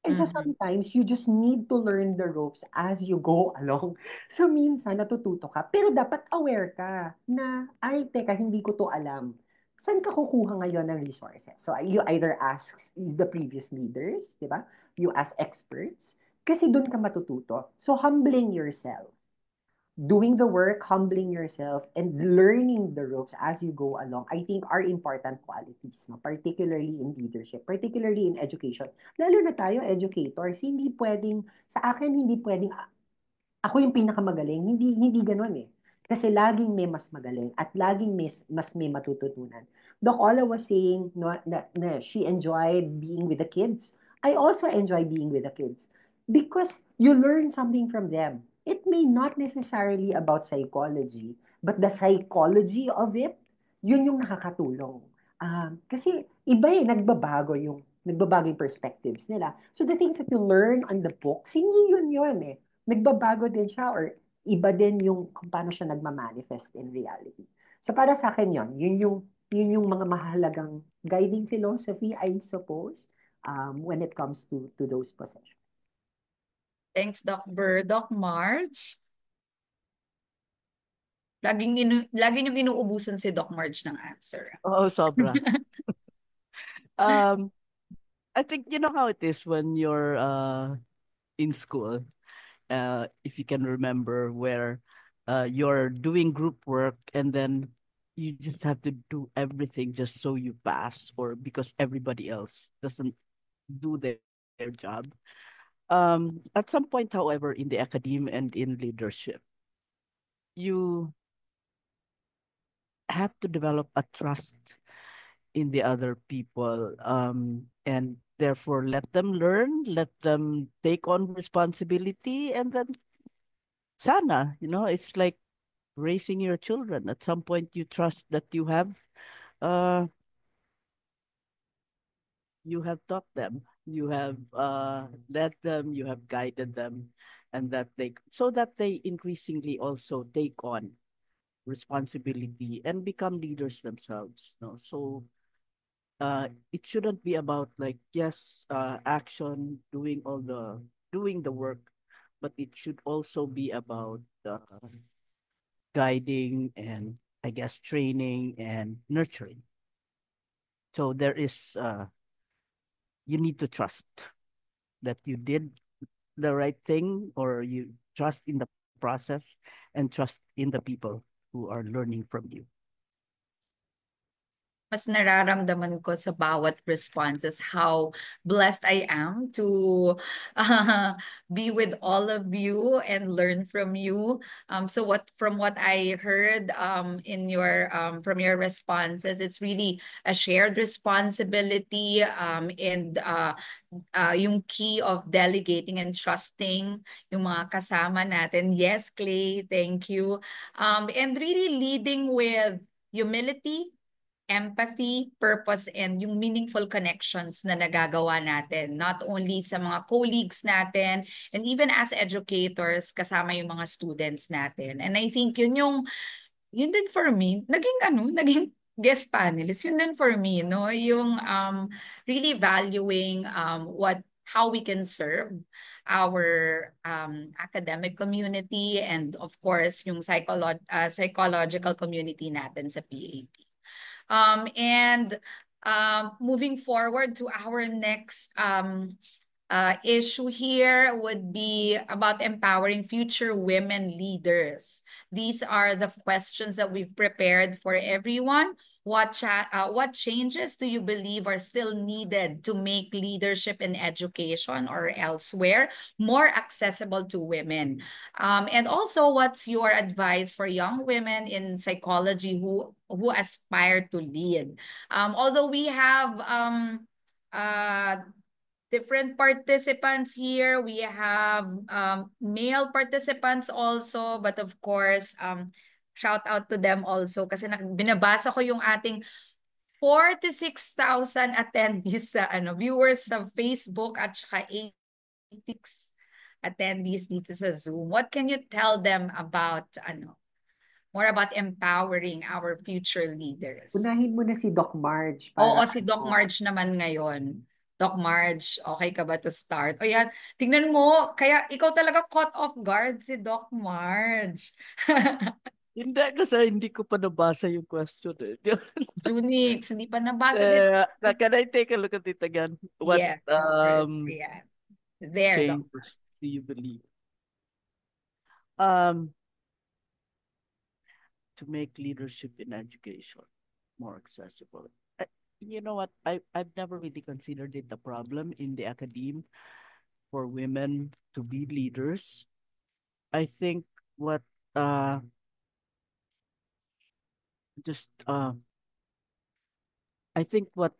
And so sometimes you just need to learn the ropes as you go along. So minsan natututo ka, pero dapat aware ka na, ay, teka, hindi ko to alam. Saan ka kukuha ngayon ng resources? So you either ask the previous leaders, di ba? You ask experts, kasi doon ka matututo. So humbling yourself, doing the work, humbling yourself, and learning the ropes as you go along, I think are important qualities, no? Particularly in leadership, particularly in education. Lalo na tayo, educators, hindi pwedeng, sa akin, hindi pwedeng, ako yung pinakamagaling. Hindi ganun eh. Kasi laging may mas magaling at laging mas may matututunan. Doc Ola was saying no, na she enjoyed being with the kids. I also enjoy being with the kids because you learn something from them. It may not necessarily about psychology, but the psychology of it, yun yung nakakatulong. Kasi iba eh, nagbabago yung perspectives nila. So the things that you learn on the books, hindi yun eh, nagbabago din siya or iba din yung kung paano siya nagmamanifest in reality. So para sa akin yun yung mga mahalagang guiding philosophy, I suppose, when it comes to those possessions. Thanks, Doc Ver. Doc March? Laging inuubusan si Doc March ng answer. Oh, sobra. I think you know how it is when you're in school. If you can remember where you're doing group work and then you just have to do everything just so you pass or because everybody else doesn't do their job. At some point, however, in the academe and in leadership, you have to develop a trust in the other people, and therefore let them learn, let them take on responsibility, and then sana, it's like raising your children. At some point, you trust that uh, you have taught them, you have led them, you have guided them, and so that they increasingly also take on responsibility and become leaders themselves. No, so it shouldn't be about like, yes, action, doing the work, but it should also be about guiding and, I guess, training and nurturing. So there is you need to trust that you did the right thing, or you trust in the process and trust in the people who are learning from you. Mas nararamdaman ko sa bawat responses how blessed I am to be with all of you and learn from you. So from what I heard in your from your responses, it's really a shared responsibility and yung key of delegating and trusting yung mga kasama natin. Yes, Clay, thank you. And really leading with humility, empathy, purpose, and yung meaningful connections na nagagawa natin, not only sa mga colleagues natin, and even as educators, kasama yung mga students natin. And I think yun din for me, naging guest panelist, yun din for me, no? Yung really valuing how we can serve our academic community and of course yung psychological community natin sa PAP. And moving forward to our next issue here would be about empowering future women leaders. These are the questions that we've prepared for everyone. What changes do you believe are still needed to make leadership in education or elsewhere more accessible to women? And also, what's your advice for young women in psychology who aspire to lead? Although we have different participants here. We have male participants also, but of course, shout out to them also kasi binabasa ko yung ating 46,000 attendees sa viewers sa Facebook at saka 86 attendees dito sa Zoom. What can you tell them about more about empowering our future leaders? Unahin mo na si Doc Marge Oo, para si Doc Marge naman ngayon. Doc Marge, okay ka ba to start? O yan, tingnan mo, kaya ikaw talaga caught off guard si Doc Marge. Hindi, kasi hindi ko pa nabasa yung question. Junix, hindi pa nabasa. Can I take a look at it again? What Yeah. Yeah. There, Doc. changes do you believe? To make leadership in education more accessible. You know what? I've never really considered it a problem in the academe for women to be leaders. I think what just I think what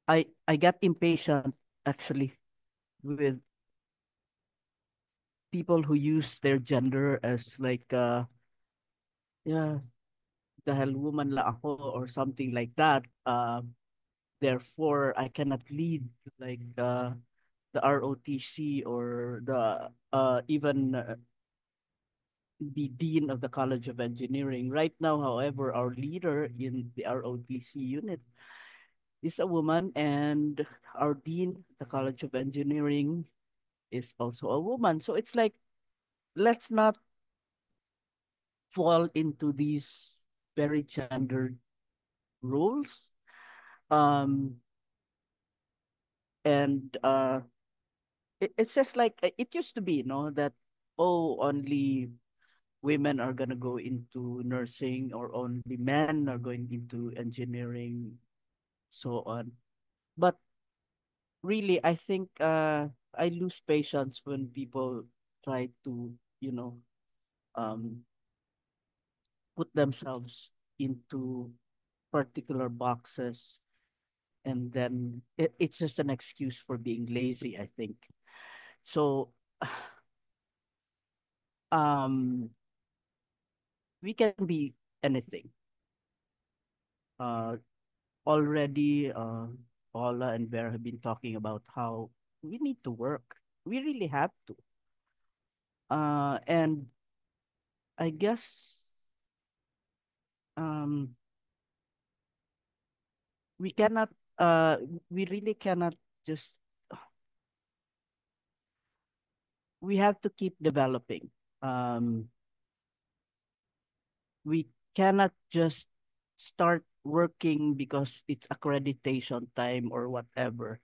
I get impatient actually with people who use their gender as like yeah, dahil woman la ako or something like that. Therefore I cannot lead like the ROTC or the even be dean of the College of Engineering. Right now, however, our leader in the ROTC unit is a woman, and our dean, the College of Engineering, is also a woman. So it's like, let's not fall into these very gendered roles. And it's just like it used to be, that only women are gonna go into nursing or only men are going into engineering, so on. But really, I think I lose patience when people try to, um, put themselves into particular boxes, and then it's just an excuse for being lazy, I think. So, we can be anything. Already, Paula and Vera have been talking about how we need to work. We really have to. And I guess we cannot we really cannot just we have to keep developing. We cannot just start working because it's accreditation time or whatever.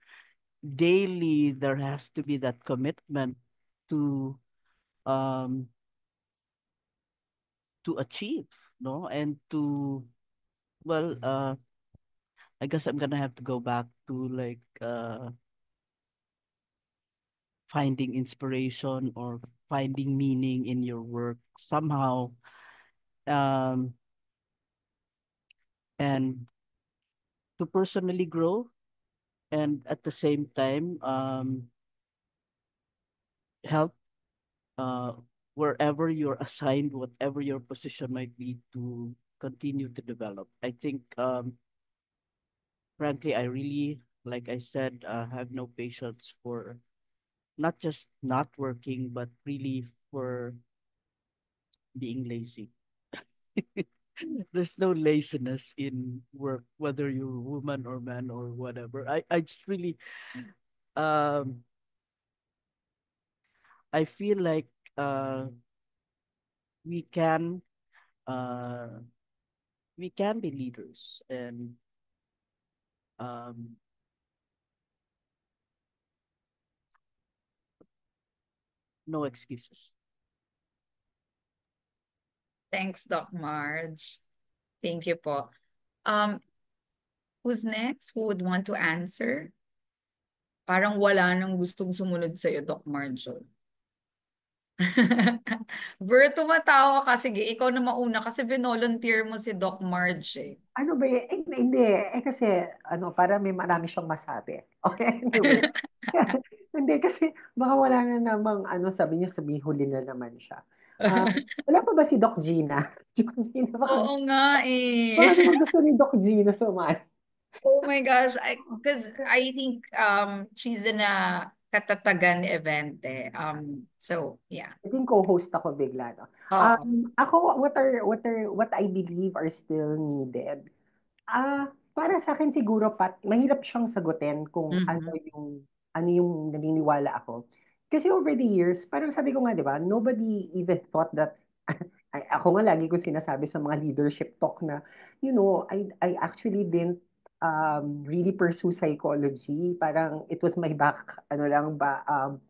Daily, there has to be that commitment to um to achieve, no, and to well, I guess I'm gonna have to go back to like finding inspiration or finding meaning in your work somehow, um, and to personally grow, and at the same time, help uh, wherever you're assigned, whatever your position might be, to continue to develop. I think, frankly, I really, like I said, have no patience for not just not working, but really for being lazy. There's no laziness in work, whether you're woman or man or whatever. I just really um I feel like uh we can uh we can be leaders, and um no excuses. Thanks, Doc Marge. Thank you po. Um, who's next? Who would want to answer? Parang wala nang gustong sumunod sa'yo, Doc Marge. Ver, tumatawa ka. Sige, ikaw na mauna kasi volunteer mo si Doc Marge eh. Ano ba eh, hindi. Kasi, para may marami siyang masabi. Okay, anyway. Hindi, kasi baka wala na namang, sabi niya, huli na naman siya. Wala pa ba si Doc Gina? Doc Gina, Oo nga baka eh. naman gusto ni Doc Gina sumali. Oh my gosh, because I think she's in a Katatagan event eh. So yeah. I think co-host ako bigla, no? Oo. Ako, what I believe are still needed. Para sa akin siguro, Pat, mahirap siyang sagutin kung Mhm. ano yung naniniwala ako. Kasi over the years, parang sabi ko nga, di ba, nobody even thought that, ako nga lagi ko sinasabi sa mga leadership talk na, I actually didn't really pursue psychology. Parang it was my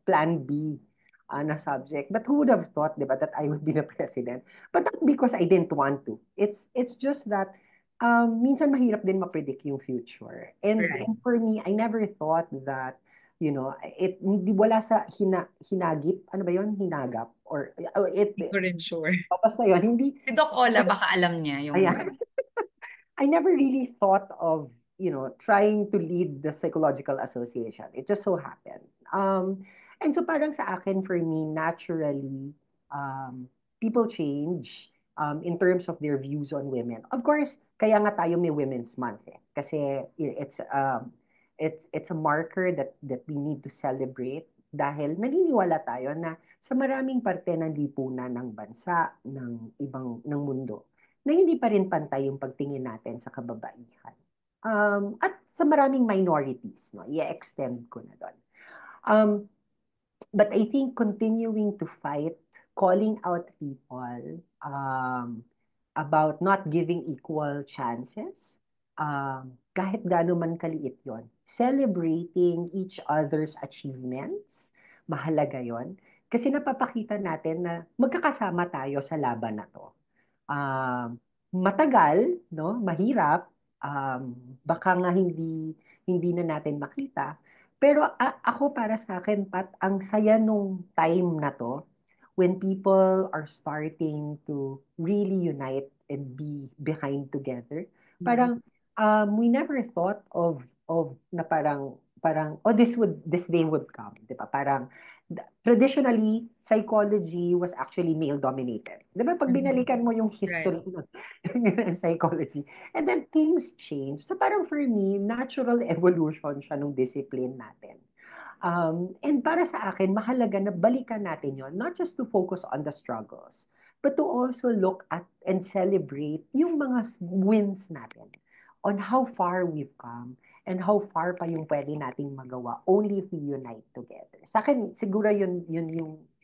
plan B na subject. But who would have thought, di ba, that I would be the president? But not because I didn't want to. It's just that minsan mahirap din ma-predict yung future. Right. And for me, I never thought that, hindi wala sa hinagip, ano ba yun? Hinagap? Or, Hindi ko rin sure. basta yun, hindi, Si Doc Ola, baka alam niya yung... ayan. I never really thought of, trying to lead the Psychological Association. It just so happened. And so parang sa akin, for me, naturally, people change in terms of their views on women. Of course, kaya nga tayo may Women's Month eh. Kasi it's a marker that we need to celebrate dahil naniniwala tayo na sa maraming parte ng lipunan ng bansa, ng mundo, na hindi pa rin pantay yung pagtingin natin sa kababaihan. At sa maraming minorities, no? I-extend ko na doon. But I think continuing to fight, calling out people about not giving equal chances, kahit gaano man kaliit yon, celebrating each other's achievements, mahalaga yon. Kasi napapakita natin na magkakasama tayo sa laban na to. Matagal, no? Mahirap, baka nga hindi na natin makita. Pero ako para sa akin, Pat, ang saya nung time na to when people are starting to really unite and be behind together. Parang we never thought of na parang this day would come, 'di ba? Parang traditionally psychology was actually male dominated. 'Di ba pag binalikan mo yung history ng psychology, and then things change. So parang for me, natural evolution siya nung discipline natin. And para sa akin, mahalaga na balikan natin yon, not just to focus on the struggles, but to also look at and celebrate yung mga wins natin. on how far we've come and how far pa yung pwede nating magawa only if we unite together. Sa akin, siguro yun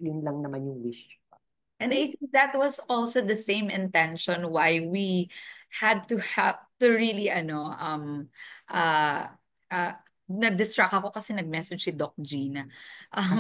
lang naman yung wish. And I think that was also the same intention why we had to have to really na-distract ako kasi nag-message si Doc Gina.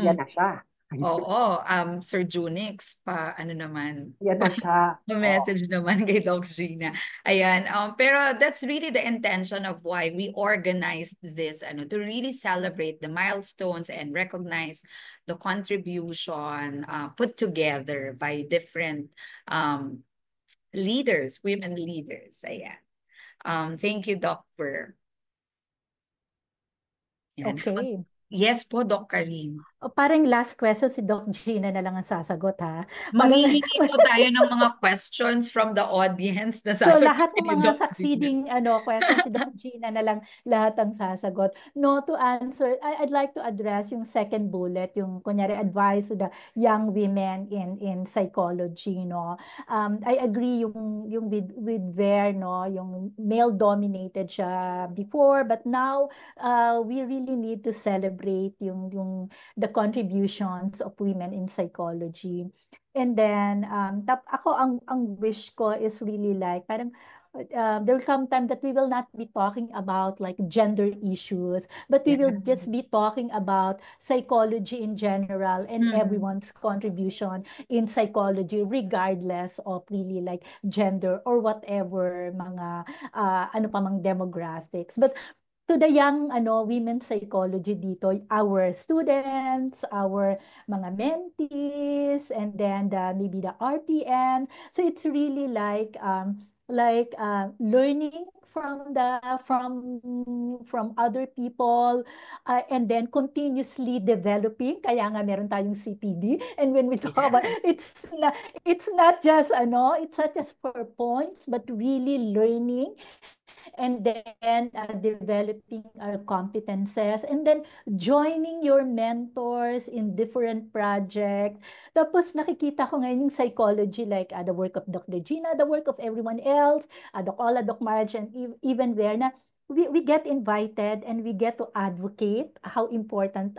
Yan na siya. Oo, Sir Junix, ano naman, Yan na siya. message naman kay Doc Gina. Ayan, pero that's really the intention of why we organized this, to really celebrate the milestones and recognize the contribution put together by different leaders, women leaders. Ayan. Thank you, Doc Ver. Okay. Yes po, Doc Karim. Parang last question si Doc Gina na lang ang sasagot, ha? Manghihingi po tayo ng mga questions from the audience na So lahat ng sasagutin ni mga Doc Gina. succeeding questions si Doc Gina na lang lahat ang sasagot. No, to answer, I'd like to address yung second bullet, yung kunyari advice to the young women in psychology, no. I agree yung with Ver, no, yung male dominated siya before, but now we really need to celebrate yung the contributions of women in psychology. And then, ako, ang wish ko is really like, parang, there will come time that we will not be talking about like gender issues, but we will just be talking about psychology in general and everyone's contribution in psychology, regardless of really like gender or whatever mga, ano pa mang demographics. But to the young women psychology dito, our students, our mga mentees, and then maybe the RPM. So it's really like learning from other people, and then continuously developing. Kaya nga meron tayong CPD, and when we talk about it's not just for points, but really learning and then developing our competences, and then joining your mentors in different projects. Tapos nakikita ko ngayon yung psychology, like the work of Dr. Gina, the work of everyone else, Doc Ola, Doc Marge, and even there na we get invited and we get to advocate how important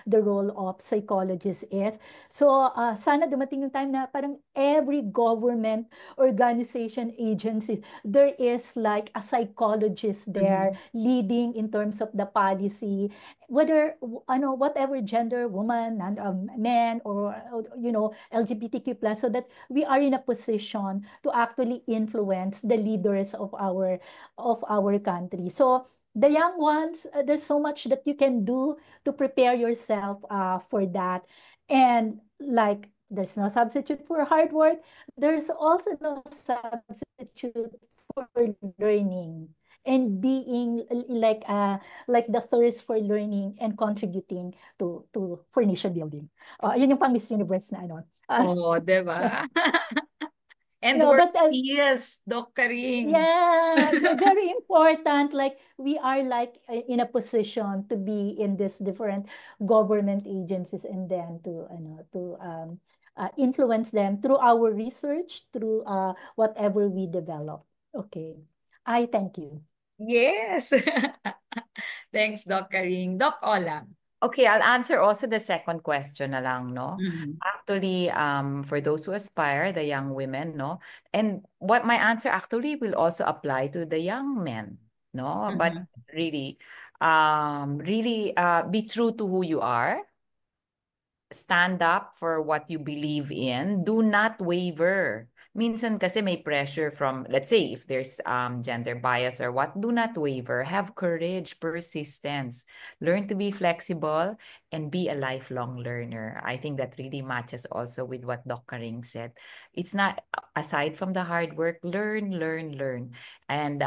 the role of psychologists is. So sana dumating yung time na parang every government organization, agency, there is like a psychologist there leading in terms of the policy, whether whatever gender, woman, man, or LGBTQ+, so that we are in a position to actually influence the leaders of our country. So the young ones, there's so much that you can do to prepare yourself for that. And like, there's no substitute for hard work. There's also no substitute for learning and being like the thirst for learning and contributing to for nation building. Yun yung pang Miss Universe na ano. Diba? And but yes, Doc Karim. Yeah, very important. Like we are like in a position to be in this different government agencies, and then to influence them through our research, through whatever we develop. Okay, I thank you. Yes. Thanks, Doc Karim. Doc Ola. Okay, I'll answer also the second question na lang, no? Actually, for those who aspire, the young women, no? And what my answer actually will also apply to the young men, no? But really, be true to who you are. Stand up for what you believe in. Do not waver. Minsan kasi may pressure from, let's say, if there's gender bias or what, do not waver. Have courage, persistence. Learn to be flexible and be a lifelong learner. I think that really matches also with what Doc Karing said. It's not, aside from the hard work, learn. And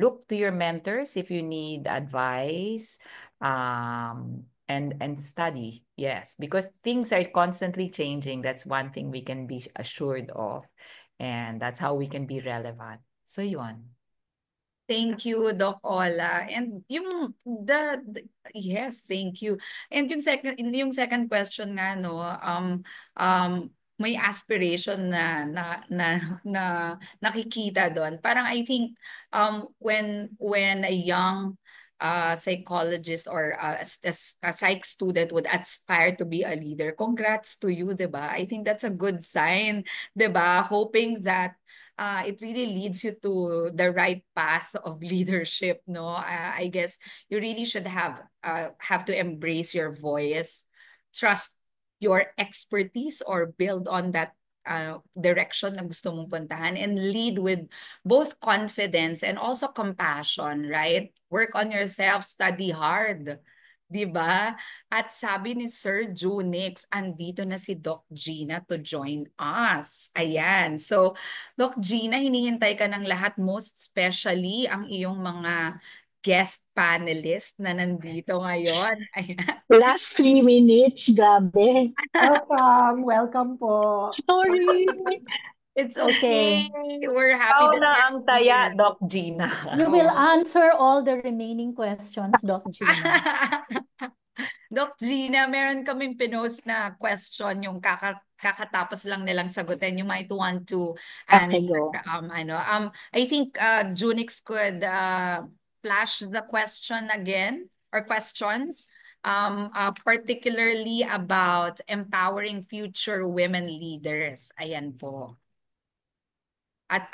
look to your mentors if you need advice. And study, yes, because things are constantly changing. That's one thing we can be assured of. And that's how we can be relevant. So yun. Thank you, Doc Ola. And yung yes, thank you. And yung second question nga, no, may aspiration na nakikita doon. Parang I think when a young psychologist or a psych student would aspire to be a leader, congrats to you, 'di ba? I think that's a good sign, 'di ba? Hoping that it really leads you to the right path of leadership, no? I guess you really should have to embrace your voice, trust your expertise, or build on that direction na gusto mong puntahan, and lead with both confidence and also compassion, right? Work on yourself, study hard. 'Di ba? At sabi ni Sir Junix, andito na si Doc Gina to join us. Ayan. So, Doc Gina, hinihintay ka ng lahat, most especially ang iyong mga guest panelist na nandito ngayon. Ayan. Last 3 minutes, grabe. Welcome po. Sorry. It's okay. We're happy Ikaw that na you're ang taya, here. Doc Gina. You will answer all the remaining questions, Doc Gina. Doc Gina, meron kaming pinost na question yung kakatapos lang nilang sagutin. You might want to Okay, answer. go. I think Junix could flash the question again, or questions, particularly about empowering future women leaders. Ayan po. At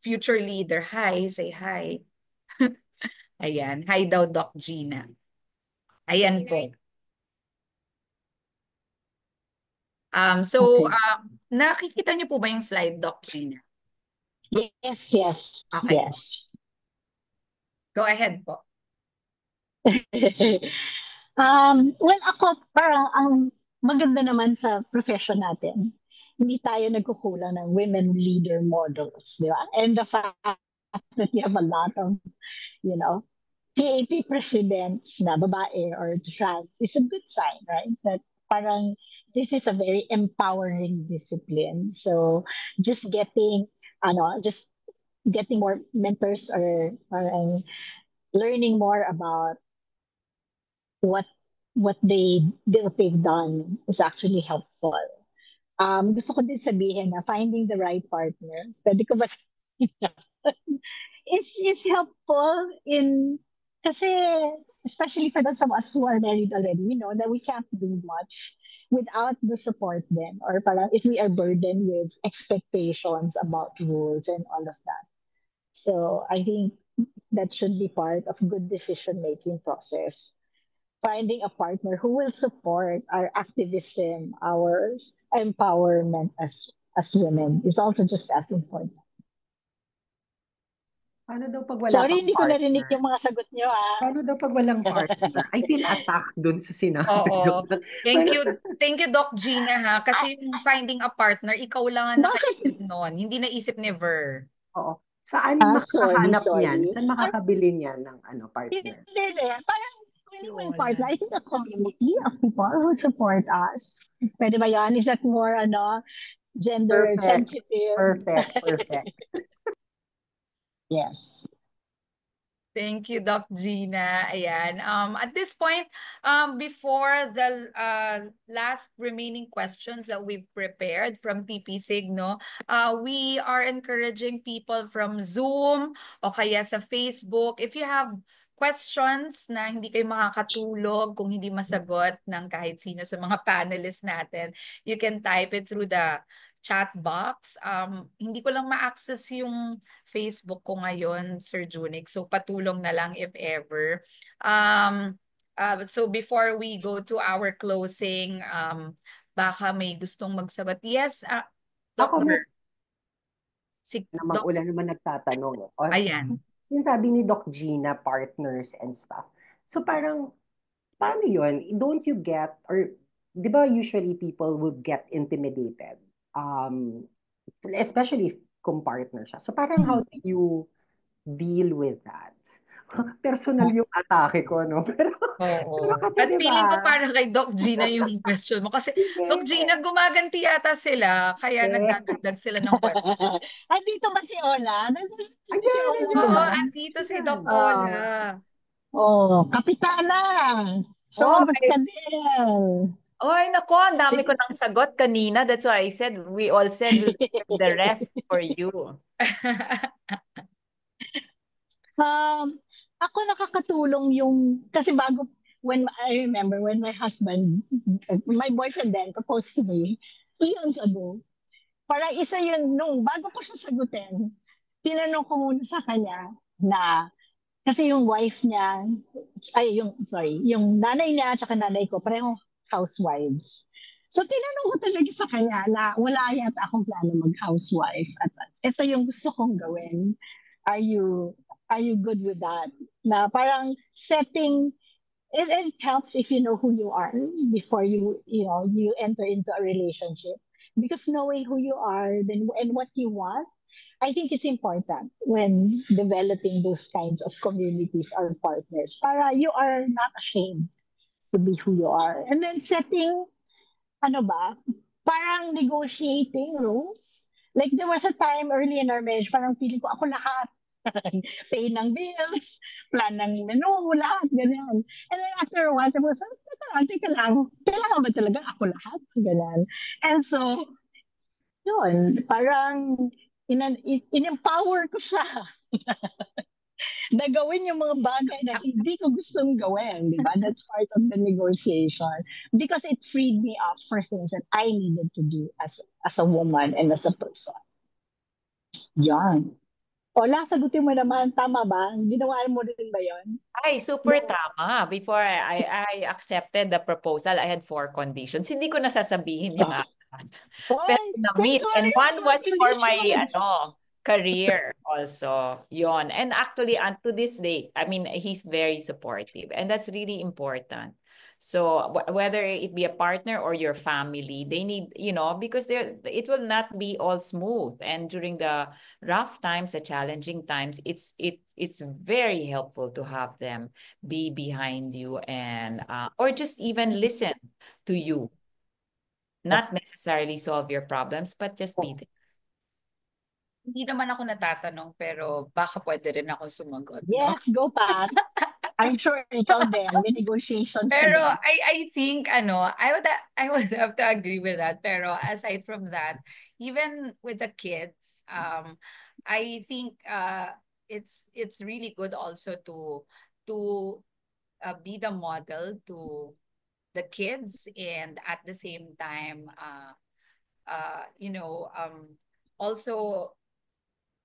future leader, hi, say hi. Ayan, hi daw Doc Gina. Ayan po. So, Okay. nakikita niyo po ba yung slide, Doc Gina? Yes. Okay. Yes. Go ahead po. Well, ako, parang ang maganda naman sa profession natin, hindi tayo nagkukulang ng women leader models, di ba? And the fact that you have a lot of, you know, PAP presidents na babae or trans is a good sign, right? That parang this is a very empowering discipline. So just getting more mentors or learning more about what they've done is actually helpful. Gusto ko din sabihin na finding the right partner, pwede ko ba is helpful in, kasi especially for those of us who are married already, we know that we can't do much without the support then, or parang if we are burdened with expectations about rules and all of that. So I think that should be part of good decision making process. Finding a partner who will support our activism, our empowerment as women is also just as important. Paano daw pag wala Sorry, kang hindi ko narinig partner? yung mga sagot nyo, ah. Paano daw pag walang partner? I feel attacked dun sa sinabi. Oo. Joke lang. Thank you, Doc Gina, ha? Kasi yung finding a partner, ikaw lang ang Bakit? nakaisip nun. Hindi naisip ni Ver. Oo. Saan makakahanap niyan? Saan makakabili niyan ng partner? Hindi. Parang when you will partner, I think a community of people who support us. Pwede ba yan? Is that more gender sensitive? Perfect. Yes. Thank you, Doc Gina. Ayan. At this point, before the last remaining questions that we've prepared from TP-SIG, we are encouraging people from Zoom o kaya sa Facebook. If you have questions na hindi kayo makakatulog, kung hindi masagot ng kahit sino sa mga panelists natin, you can type it through the chat box. Hindi ko lang ma-access yung Facebook ko ngayon, Sir Junix. So patulong na lang if ever. So before we go to our closing, baka may gustong magsagot. Yes, Ako Dr. Wala naman nagtatanong. Ayan. Sinasabi ni Doc Gina, partners and stuff. So parang, paano yun? Don't you get, or di ba usually people would get intimidated? Especially kung partner siya. So parang how do you deal with that? Personal yung atake ko, no? Pero kasi At feeling ko parang kay Doc Gina yung question mo. Kasi Doc Gina, gumaganti yata sila. Kaya nagdadagdag sila ng question. Andito ba si Ola? Oo, andito si Doc Ola. Kapitana. Sumagot ka din. Ay, nako, ang dami ko nang sagot kanina. That's why I said, we all said we'll save the rest for you. Ako nakakatulong yung, kasi I remember when my husband, my boyfriend then proposed to me years ago. Parang isa yun, bago ko siya sagutin, tinanong ko muna sa kanya na, kasi yung wife niya, yung nanay niya at nanay ko, parehong housewives. So tinanong ko talaga sa kanya na wala yata akong plano mag-housewife at ito yung gusto kong gawin. Are you good with that? Na parang setting, it helps if you know who you are before you enter into a relationship. Because knowing who you are and what you want, I think it's important when developing those kinds of communities or partners. Para you are not ashamed to be who you are. And then setting, ano ba, parang negotiating roles. Like there was a time early in our marriage, parang feeling ko ako lahat. Pay ng bills, plan ng menu, lahat, ganyan. And then after a while, sabi ko, teka lang, kailangan ba talaga ako lahat? Ganyan. And so, yun, parang in-empower ko siya na gawin yung mga bagay na hindi ko gustong gawin, di ba? That's part of the negotiation because it freed me up for things that I needed to do as a woman and as a person. Yan. Ola, sagutin mo naman, tama ba? Ginawa mo rin ba yun? Ay, super tama. Before I accepted the proposal, I had 4 conditions. Hindi ko nasasabihin yung apat. Pero na-meet. And one was for my career also. Yon. And actually, to this day, I mean, he's very supportive. And that's really important. So whether it be a partner or your family, they need, because it will not be all smooth. And during the rough times, the challenging times, it's very helpful to have them be behind you and or just even listen to you. Not necessarily solve your problems, but just be there. Hindi naman ako natatanong, pero baka pwede rin ako sumagot, no? Yes, go Pat. I'm sure ikaw din, may negotiations Pero din. I think I would have to agree with that. Pero aside from that, even with the kids, I think it's really good also to be the model to the kids, and at the same time also,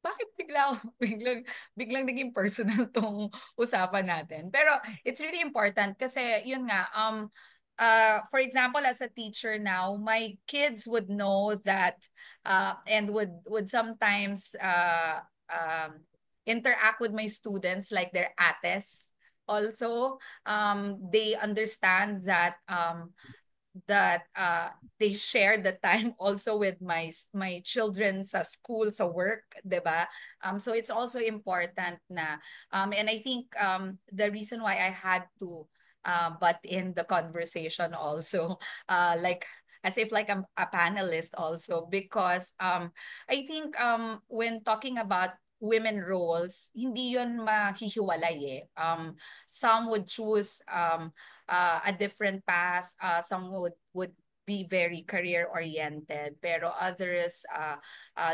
bakit biglang naging personal tong usapan natin. Pero it's really important kasi yun nga, for example, as a teacher now, my kids would know that and would sometimes interact with my students like their ates. Also, they understand that they share the time also with my children sa school, sa work, diba? So it's also important na and I think the reason why I had to butt in the conversation also like as if like I'm a panelist also, because I think when talking about women roles, hindi yun mahihiwalay eh. Some would choose a different path. Some would be very career oriented, pero others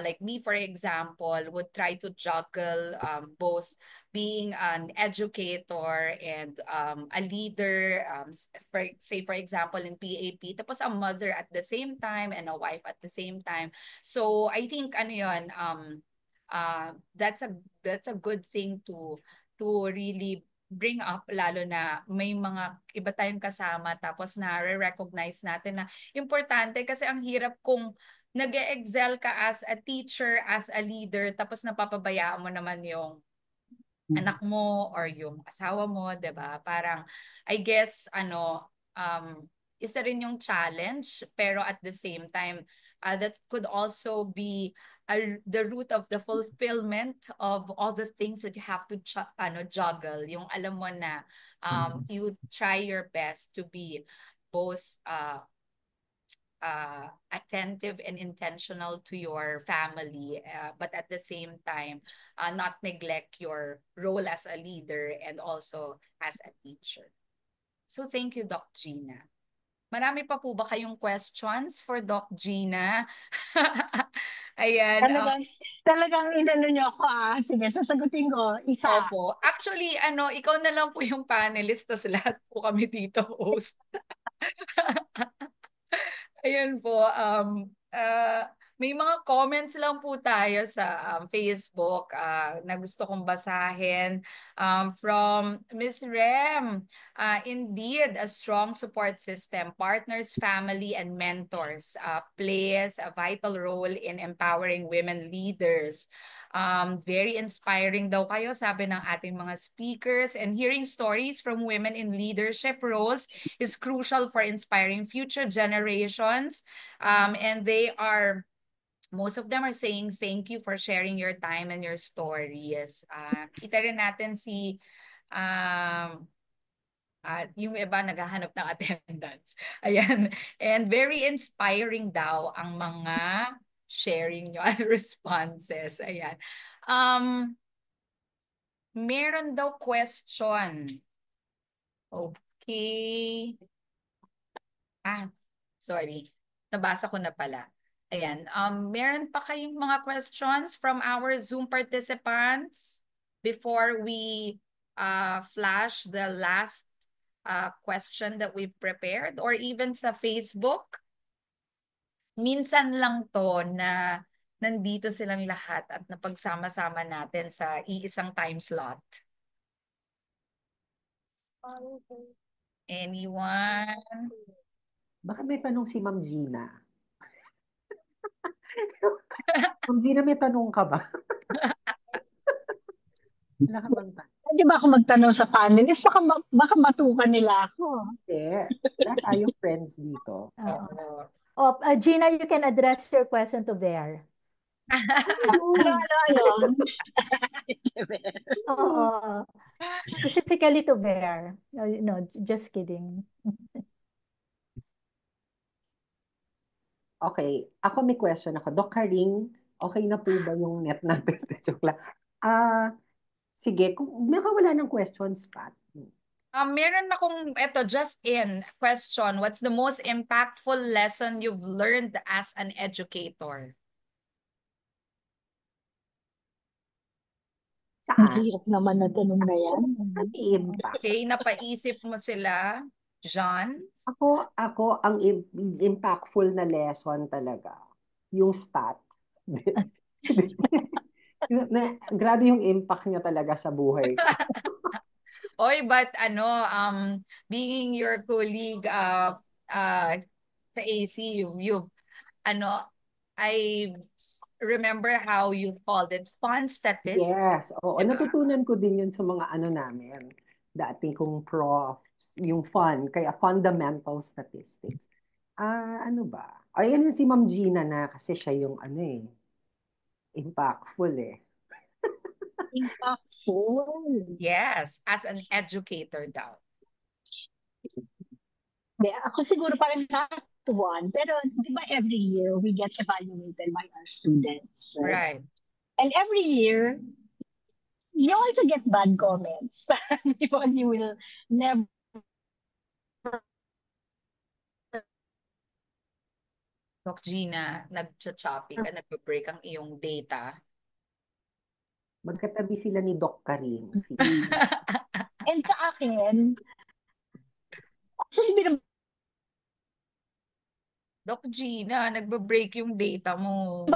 like me, for example, would try to juggle both being an educator and a leader, for example in PAP, tapos a mother at the same time and a wife at the same time. So I think ano yun, that's a good thing to really bring up, lalo na may mga iba tayong kasama tapos na-recognize natin na importante, kasi ang hirap kung nag-excel ka as a teacher, as a leader, tapos napapabayaan mo naman yung anak mo or yung asawa mo, 'di ba? Parang I guess isa rin yung challenge, pero at the same time that could also be the root of the fulfillment of all the things that you have to juggle. Yung alam mo na you try your best to be both attentive and intentional to your family, but at the same time, not neglect your role as a leader and also as a teacher. So thank you, Doc Gina. Marami pa po ba kayong questions for Doc Gina? Ayan. Talagang inano niyo ako Sige, sasagutin ko. Isa. Opo. Actually, ikaw na lang po yung panelist, tas lahat po kami dito host. Ayan po. May mga comments lang po tayo sa Facebook na gusto kong basahin from Miss Rem. Indeed, a strong support system, partners, family, and mentors plays a vital role in empowering women leaders. Very inspiring daw kayo, sabi ng ating mga speakers, and hearing stories from women in leadership roles is crucial for inspiring future generations. And most of them are saying thank you for sharing your time and your stories. Kita rin natin si yung iba naghahanap ng attendance. Ayan. And very inspiring daw ang mga sharing nyo responses. Ayan. Meron daw question. Okay. Sorry. Nabasa ko na pala. Ayan. Meron pa kayong mga questions from our Zoom participants before we flash the last question that we've prepared, or even sa Facebook? Minsan lang to na nandito silang lahat at napagsama-sama natin sa iisang time slot. Anyone? Baka may tanong si Ma'am Gina. Ma'am Gina, may tanong ka ba? Wala ka bang tanong? Pwede ba ako magtanong sa panelist? Baka matukan nila ako. Hindi. Wala tayo friends dito. Gina, you can address your question to Bear. Ano? Specifically to Bear. No, just kidding. Okay. Ako may question ako. Doc Karing, okay na po ba yung net natin? Joke lang. Sige, kung wala ng questions, Pat. Meron akong, just in question, what's the most impactful lesson you've learned as an educator? Ang hirap naman na tanong na yan. Impact. Okay, napaisip mo sila, John? Ako ang impactful na lesson talaga, yung stat. Grabe yung impact niya talaga sa buhay ko. Oy, but being your colleague sa AC, I remember how you called it fun statistics. Yes, oo. Diba? Natutunan ko din yun sa mga namin. Dati kong profs, yung kaya fundamental statistics. Ano ba? Ayan si Ma'am Gina na kasi siya yung impactful Impactful. Yes, as an educator daw. Ako siguro parang not one, pero di ba every year we get evaluated by our students, right? Right. And every year, you also get bad comments. Because you will never Doc Gina, nag-choppy ka, nag-break ang iyong data. Magkatabi sila ni Doc Karing. And sa akin, actually, Doc Gina, nagbe-break yung data mo.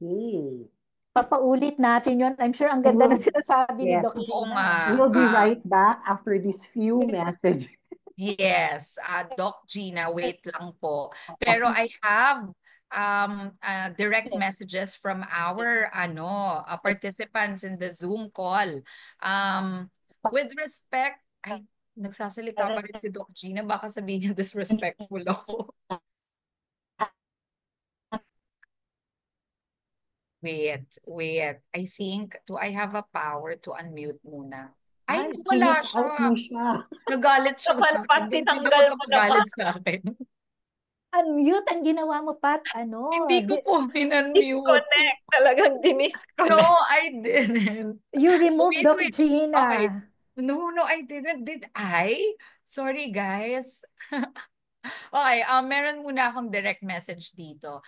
Hey. Papaulit natin yun. I'm sure ang ganda na sinasabi ni Doc Gina. We'll be right back after these few messages. Yes, Doc Gina, wait lang po. Pero I have direct messages from our participants in the Zoom call. With respect, nagsasalita pa rin si Doc Gina, baka sabihin niya disrespectful ako. Wait. I think, do I have a power to unmute muna? Ay, wala siya. Nagalit siya sa akin. Doc Gina, wag ka magalit sa akin. Unmute ang ginawa mo, Pat. Hindi ko po in-unmute. Disconnect. Talagang No, dinisconnect. I didn't. You removed Wait, Doc wait. Gina. Okay. No, I didn't. Did I? Sorry, guys. Okay, meron muna akong direct message dito.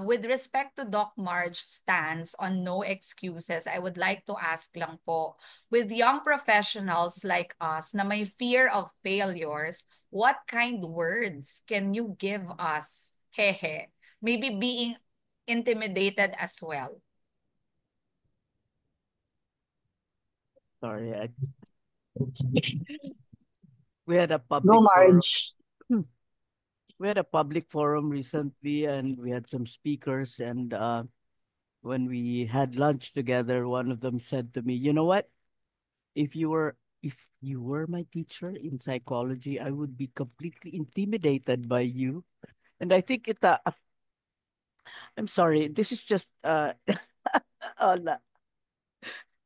With respect to Doc Marg's stance on no excuses, I would like to ask lang po, with young professionals like us na may fear of failures, what kind words can you give us? Hehe. Maybe being intimidated as well. Sorry, we had a Go, public forum. Marge. We had a public forum recently, and we had some speakers. And when we had lunch together, one of them said to me, "You know what? If you were my teacher in psychology, I would be completely intimidated by you." And I think I'm sorry, this is just oh,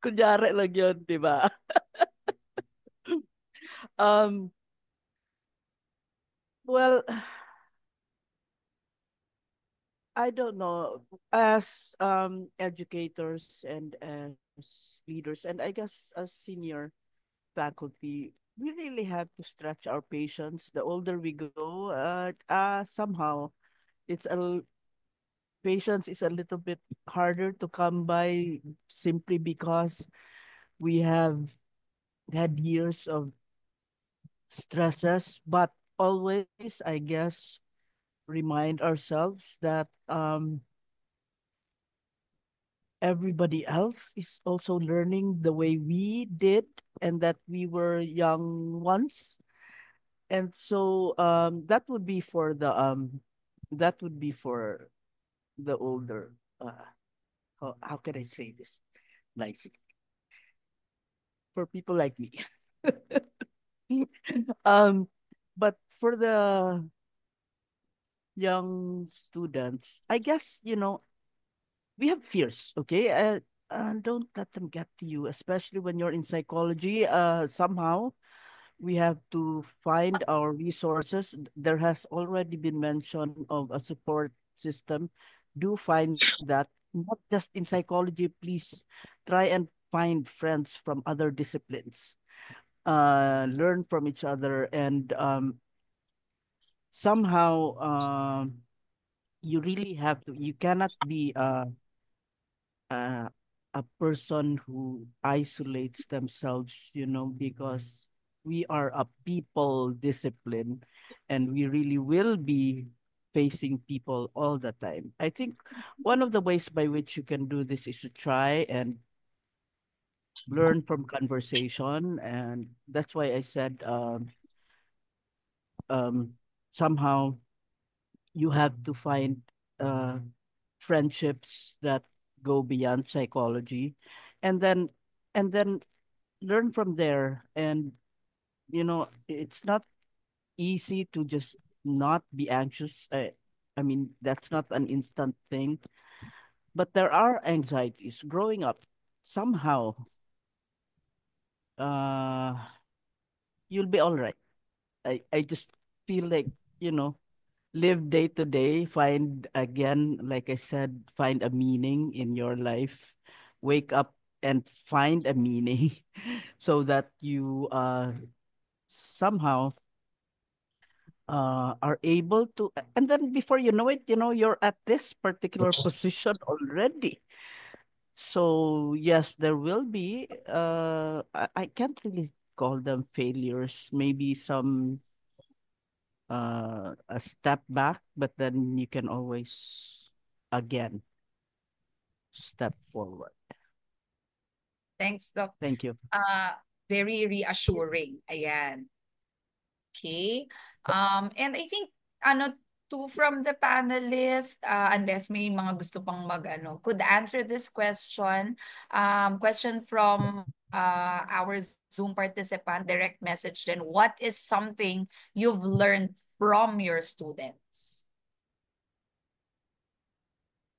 kunyari lang yun, di ba? Um, well, I don't know. As educators and as leaders, and I guess as senior faculty, we really have to stretch our patience. The older we go, somehow it's patience is a little bit harder to come by simply because we have had years of stresses, but always, I guess, remind ourselves that everybody else is also learning the way we did and that we were young once. And so that would be for the older how can I say this nicely? For people like me. um but for the young students, I guess, we have fears, okay? Don't let them get to you, especially when you're in psychology. Somehow we have to find our resources. There has already been mention of a support system. Do find that, not just in psychology. Please try and find friends from other disciplines. Learn from each other, and somehow you really have to. You cannot be uh, a person who isolates themselves, because we are a people discipline, and we really will be facing people all the time. I think one of the ways by which you can do this is to try and learn from conversation. And that's why I said um, somehow you have to find uh, friendships that go beyond psychology, and then learn from there. And it's not easy to just not be anxious. I mean, that's not an instant thing, but there are anxieties growing up. Somehow uh you'll be all right. I just feel like, live day to day, find again, like I said, find a meaning in your life, wake up and find a meaning so that you somehow are able to, and then before you know it, you're at this particular position already. So yes, there will be I can't really call them failures, maybe some a step back, but then you can always again step forward. Thanks, Doc. Thank you. Very reassuring. Ayan. Okay. And I think two from the panelists, unless may mga gusto pang could answer this question. Question from our Zoom participant, direct message then. What is something you've learned from your students?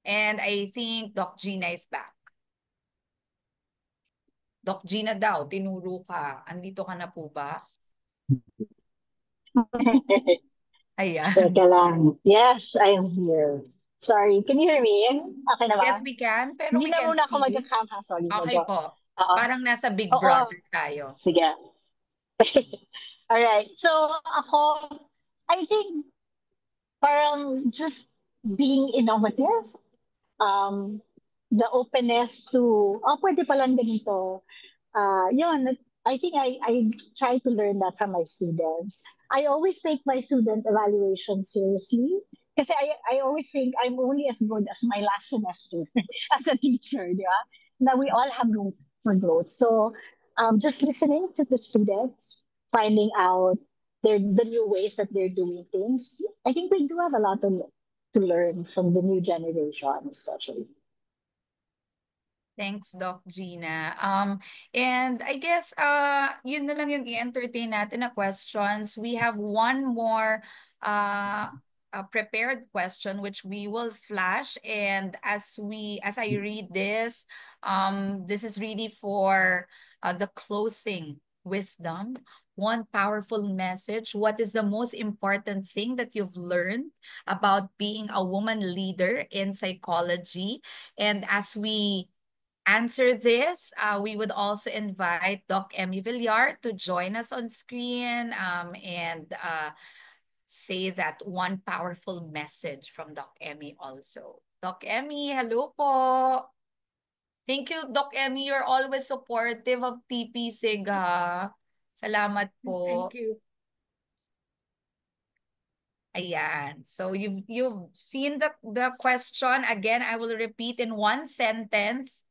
And I think Doc Gina is back. Doc Gina daw, tinuro ka. Andito ka na po ba? Ayan. Teka lang. Yes, I am here. Sorry, can you hear me? Okay na ba? Yes, we can, pero Hindi we na can't muna ako see you. mag-cam ha. Sorry, Okay medyo. po. Oo. Parang nasa Big Oo. Brother tayo. Sige. Alright. So, ako, I think, parang just being innovative, um, the openness to, oh, pwede palang ganito. Yun, I think I try to learn that from my students. I always take my student evaluation seriously kasi I always think I'm only as good as my last semester as a teacher, di ba? Na we all have room for growth. So just listening to the students, finding out the new ways that they're doing things. I think we do have a lot to learn from the new generation, especially. Thanks, Doc Gina. And I guess yun na lang yung i-entertain natin na questions. We have one more a prepared question which we will flash, and as I read this is really for the closing wisdom. One powerful message. What is the most important thing that you've learned about being a woman leader in psychology? And as we answer this, we would also invite Doc Emmy Villar to join us on screen and say that one powerful message from Doc Emmy also. Doc Emmy, hello po. Thank you, Doc Emmy. You're always supportive of TP Sig, ha? Salamat po. Thank you. Ayan. So you've seen the question. Again, I will repeat in one sentence.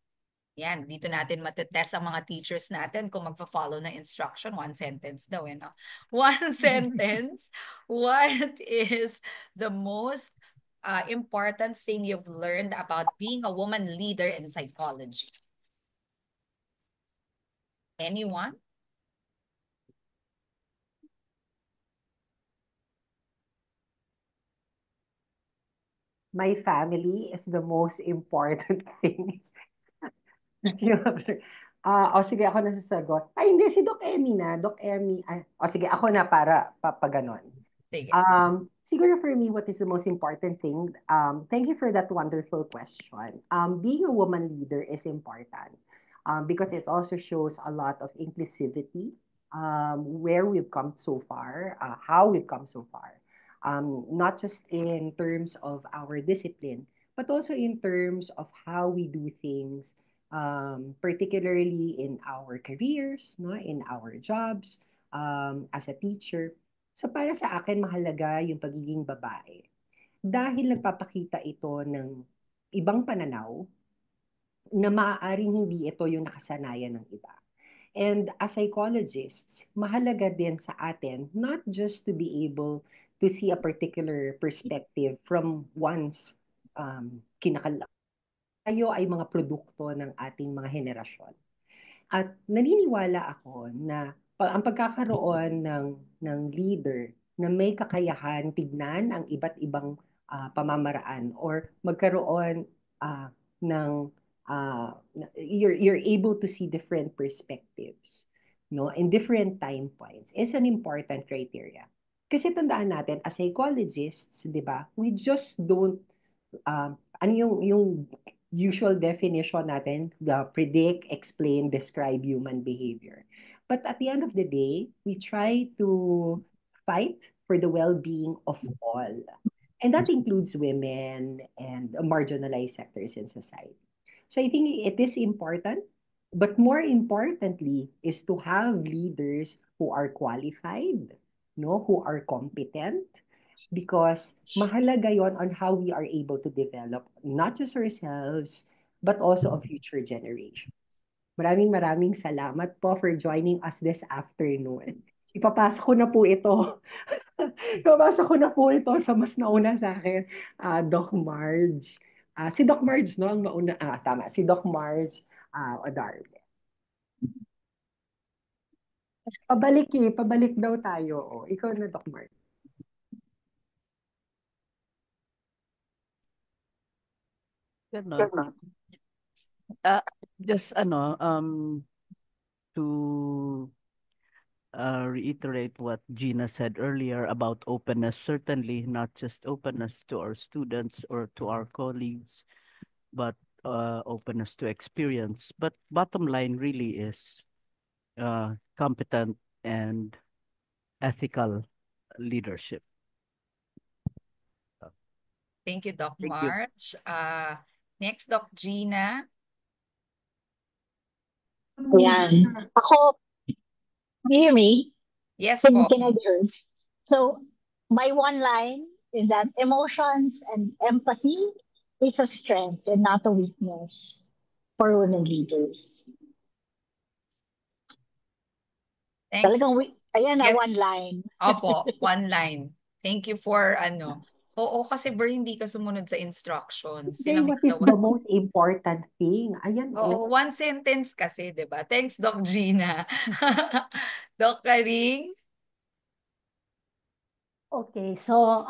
Yan, dito natin matetest ang mga teachers natin kung magfa-follow ng instruction. One sentence daw, no? One sentence. What is the most important thing you've learned about being a woman leader in psychology? Anyone? My family is the most important thing. Sige, ako na sasagot. Ay, hindi, si Doc Emmy na. Doc Emmy. Sige, ako na para papaganon. Sige. Siguro for me, what is the most important thing? Thank you for that wonderful question. Being a woman leader is important because it also shows a lot of inclusivity, where we've come so far, how we've come so far. Not just in terms of our discipline, but also in terms of how we do things, particularly in our careers, no, in our jobs, as a teacher. So para sa akin, mahalaga yung pagiging babae. Dahil nagpapakita ito ng ibang pananaw na maaaring hindi ito yung nakasanayan ng iba. And as psychologists, mahalaga din sa atin not just to be able to see a particular perspective from one's kinakalaman. Tayo ay mga produkto ng ating mga henerasyon. At naniniwala ako na ang pagkakaroon ng leader na may kakayahan tignan ang iba't ibang pamamaraan or magkaroon ng you're able to see different perspectives, no, in different time points is an important criteria. Kasi tandaan natin as psychologists, 'di ba? We just don't ano yung usual definition natin, the predict, explain, describe human behavior. But at the end of the day, we try to fight for the well-being of all. And that includes women and marginalized sectors in society. So I think it is important, but more importantly is to have leaders who are qualified, no, who are competent, because mahalaga yon on how we are able to develop not just ourselves, but also of future generations. Maraming salamat po for joining us this afternoon. Ipapasa ko na po ito. Ipapasa ko na po ito sa mas nauna sa akin, Doc Marge. Si Doc Marge, no? Ang mauna, tama. Si Doc Marge Odarbe. Pabalik daw tayo. Ikaw na, Doc Marge. Just to reiterate what Gina said earlier about openness. Certainly not just openness to our students or to our colleagues, but openness to experience. But bottom line really is competent and ethical leadership. Thank you, Doc Thank you. March. Next, Doc Gina. Ayan. Ako, you hear me? Yes Can, po. can I be heard? So, my one line is that emotions and empathy is a strength and not a weakness for women leaders. Thanks. Ayan na, Yes. one line. Opo, one line. Thank you for Oo, kasi hindi ka sumunod sa instructions. Say Silang what is the most important thing. Ayan, Oo, one sentence kasi, di ba? Thanks, Doc Gina. Doc Karing? Okay, so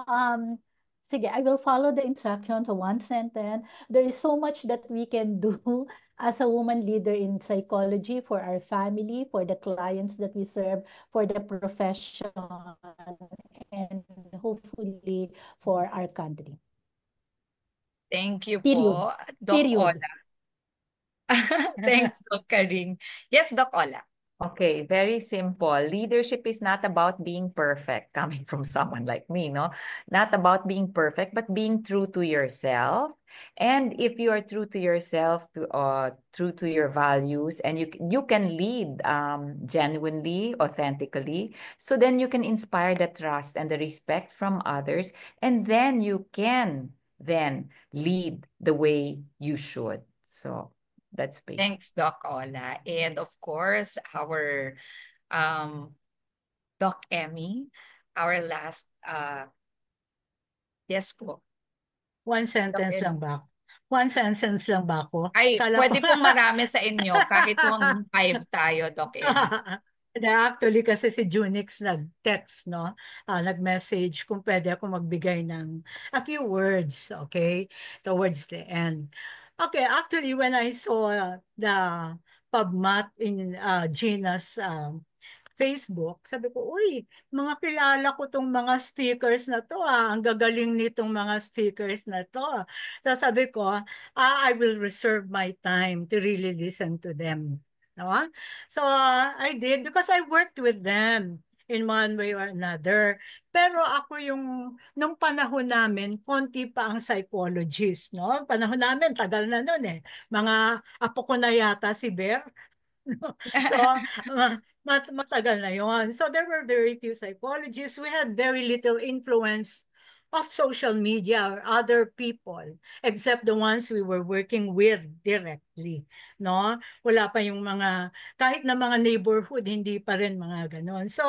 sige, I will follow the instructions to one sentence. There is so much that we can do as a woman leader in psychology for our family, for the clients that we serve, for the profession, and hopefully for our country. Thank you Period. po, Doc Period. Ola. Thanks, Doc Karing. Yes, Doc Ola. Okay, very simple. Leadership is not about being perfect, coming from someone like me, no? Not about being perfect, but being true to yourself. And if you are true to yourself, true to your values, and you can lead genuinely, authentically, so then you can inspire the trust and the respect from others, and then you can then lead the way you should. So that's basic. Thanks, Doc Ola. And of course, our Doc Emmy, our last, yes po. One sentence lang ba? One sentence lang ba ako? Ay, Kala pwede ko- pong marami sa inyo. Kahit pong 5 tayo, Doc Emmy. Actually, kasi si Junix nag-text, no? Nag-message kung pwede ako magbigay ng a few words, okay? Towards the end. Okay, actually, when I saw the PubMat in Gina's Facebook, sabi ko, uy, mga kilala ko tong mga speakers na to, ang gagaling nitong mga speakers na to. So sabi ko, I will reserve my time to really listen to them. No? So I did because I worked with them in one way or another. Pero ako nung panahon namin, konti pa ang psychologist, no? Panahon namin, tagal na nun eh. Mga apo ko na yata si Bear. So, matagal na yon. So there were very few psychologists. We had very little influence of social media or other people except the ones we were working with directly, no? Wala pa yung mga kahit na mga neighborhood hindi pa rin mga ganon. So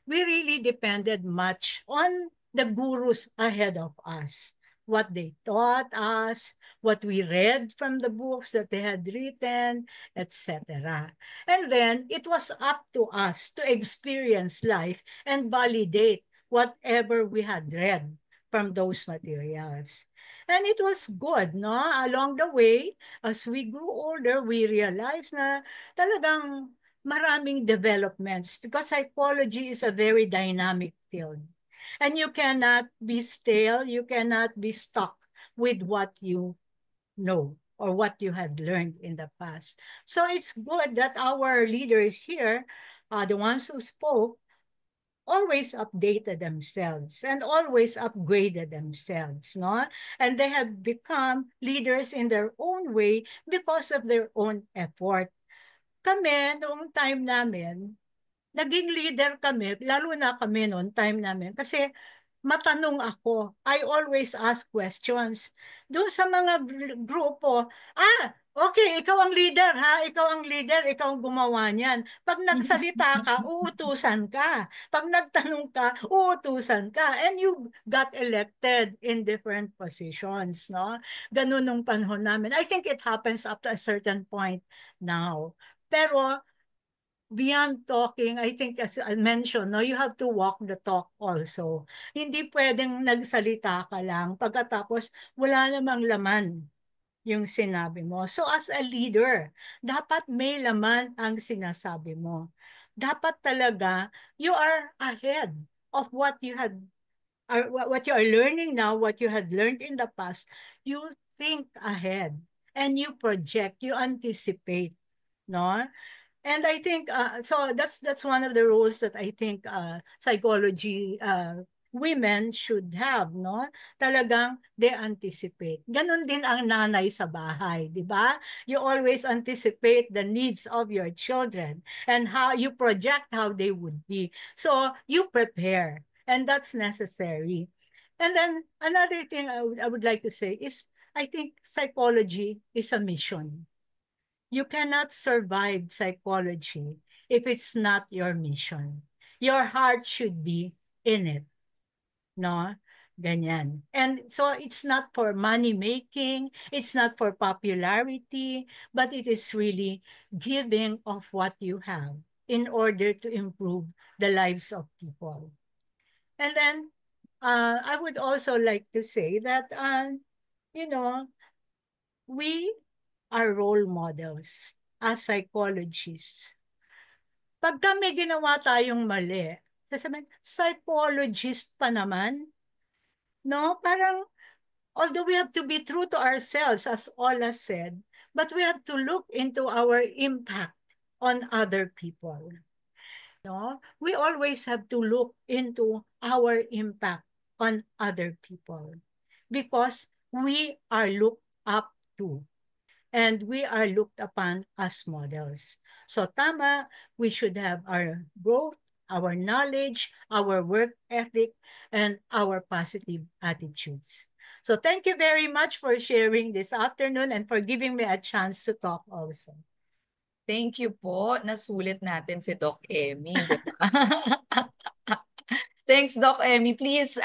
we really depended much on the gurus ahead of us, what they taught us, what we read from the books that they had written, etc. And then it was up to us to experience life and validate whatever we had read from those materials. And it was good, no? Along the way, as we grew older, we realized na talagang maraming developments because psychology is a very dynamic field. And you cannot be stale, you cannot be stuck with what you know or what you had learned in the past. So it's good that our leaders here, the ones who spoke, always updated themselves and always upgraded themselves, no? And they have become leaders in their own way because of their own effort. Kami, noong time namin, naging leader kami, lalo na kami noong time namin, kasi matanong ako. I always ask questions. Doon sa mga grupo, okay, ikaw ang leader ha, ikaw ang leader, ikaw ang gumawa niyan. Pag nagsalita ka, uutusan ka. Pag nagtanong ka, uutusan ka. And you got elected in different positions, no? Ganun nung panahon namin. I think it happens up to a certain point now. Pero beyond talking, I think as I mentioned, no, you have to walk the talk also. Hindi pwedeng nagsalita ka lang pagkatapos wala namang laman yung sinabi mo. So as a leader, dapat may laman ang sinasabi mo. dapat talaga you are ahead of what you had what you are learning now, what you had learned in the past. You think ahead and you project, you anticipate, no? And I think so that's one of the roles that I think psychology women should have, no? Talagang they anticipate. Ganon din ang nanay sa bahay, di ba? You always anticipate the needs of your children and how you project how they would be. So you prepare, and that's necessary. And then another thing I would like to say is I think psychology is a mission. You cannot survive psychology if it's not your mission. Your heart should be in it, no? Ganyan. And so it's not for money making, it's not for popularity, but it is really giving of what you have in order to improve the lives of people. And then I would also like to say that, you know, we are role models as psychologists. Pagka may ginawa tayong mali, sasabihin, psychologist pa naman, no? Parang, although we have to be true to ourselves, as Ola said, but we have to look into our impact on other people. No? We always have to look into our impact on other people because we are looked up to and we are looked upon as models. So tama, we should have our growth, our knowledge, our work ethic, and our positive attitudes. So thank you very much for sharing this afternoon and for giving me a chance to talk also. Thank you po. Nasulit natin si Doc Emmy, di ba? Thanks, Doc Emmy. Please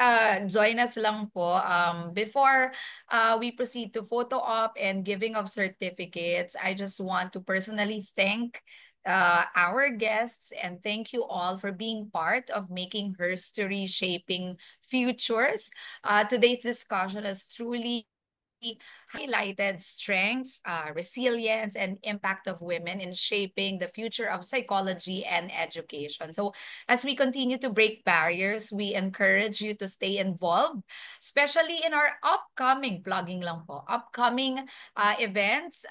join us lang po. Before we proceed to photo op and giving of certificates, I just want to personally thank our guests and thank you all for being part of making history, shaping futures. Today's discussion has truly highlighted strength, resilience, and impact of women in shaping the future of psychology and education. So as we continue to break barriers, we encourage you to stay involved, especially in our upcoming, plugging lang po, upcoming events.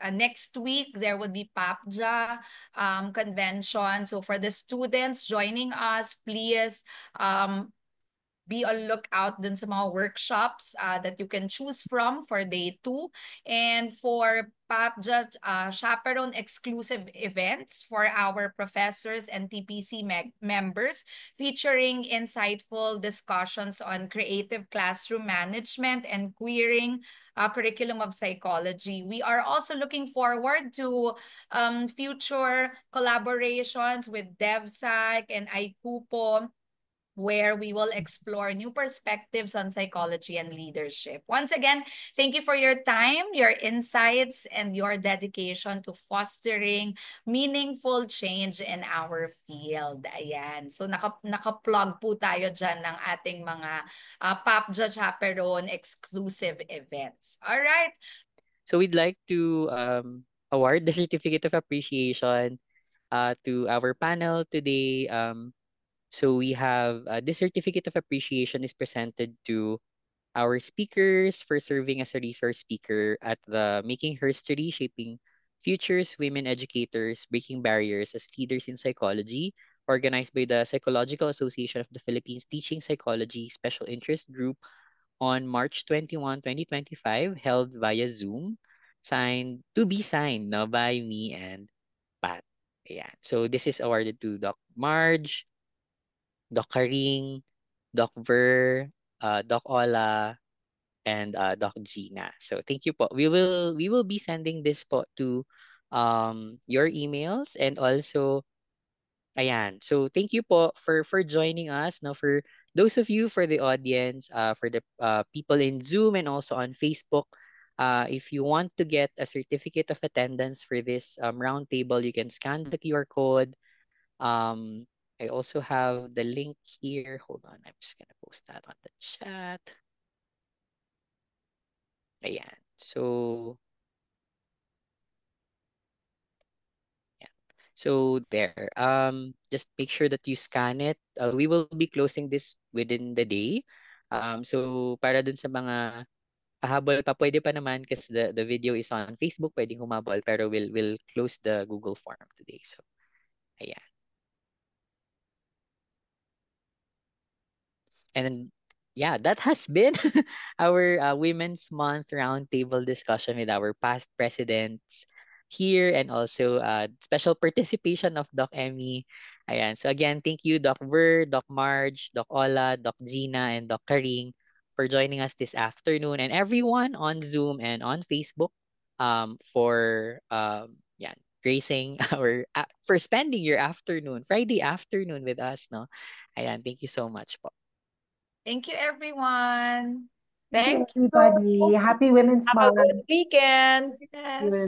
Next week, there will be PAPJA convention. So for the students joining us, please be on lookout dun sa mga workshops that you can choose from for day 2. And for PAPJA chaperone exclusive events for our professors and TPC members featuring insightful discussions on creative classroom management and queering curriculum of psychology. We are also looking forward to future collaborations with DevPsych and ICUPO, where we will explore new perspectives on psychology and leadership. Once again, thank you for your time, your insights, and your dedication to fostering meaningful change in our field. Ayan. So naka-plug po tayo dyan ng ating mga PAPJA Chaperone exclusive events. All right. So we'd like to award the certificate of appreciation to our panel today. So we have this certificate of appreciation is presented to our speakers for serving as a resource speaker at the Making History, Shaping Futures Women Educators, Breaking Barriers as Leaders in Psychology, organized by the Psychological Association of the Philippines Teaching Psychology Special Interest Group on March 21, 2025, held via Zoom, to be signed no, by me and Pat. Ayan. So this is awarded to Doc Marge, Doc Karing, Doc Ver, Doc Ola, and Doc Gina. So thank you po. We will be sending this po to your emails and also ayan. So thank you po for joining us. No, for those of you, for the audience, for the people in Zoom and also on Facebook. If you want to get a certificate of attendance for this roundtable, you can scan the QR code. um, I also have the link here. Hold on, I'm just gonna post that on the chat. Ayan. So, yeah. So there, just make sure that you scan it. We will be closing this within the day. So para dun sa mga hahabol pa, pwede pa naman kasi the video is on Facebook, pwedeng humabol, pero we'll close the Google form today. So, ayan. And yeah, that has been our Women's Month roundtable discussion with our past presidents here, and also special participation of Doc Emmy. Ayan. So again, thank you, Doc Ver, Doc Marge, Doc Ola, Doc Gina, and Doc Karing for joining us this afternoon, and everyone on Zoom and on Facebook for yeah, gracing our for spending your afternoon, Friday afternoon with us, no? Ayan, thank you so much po. Thank you, everyone. Thank you, Thank you. everybody. Happy Women's Have a Month. good weekend. Yes.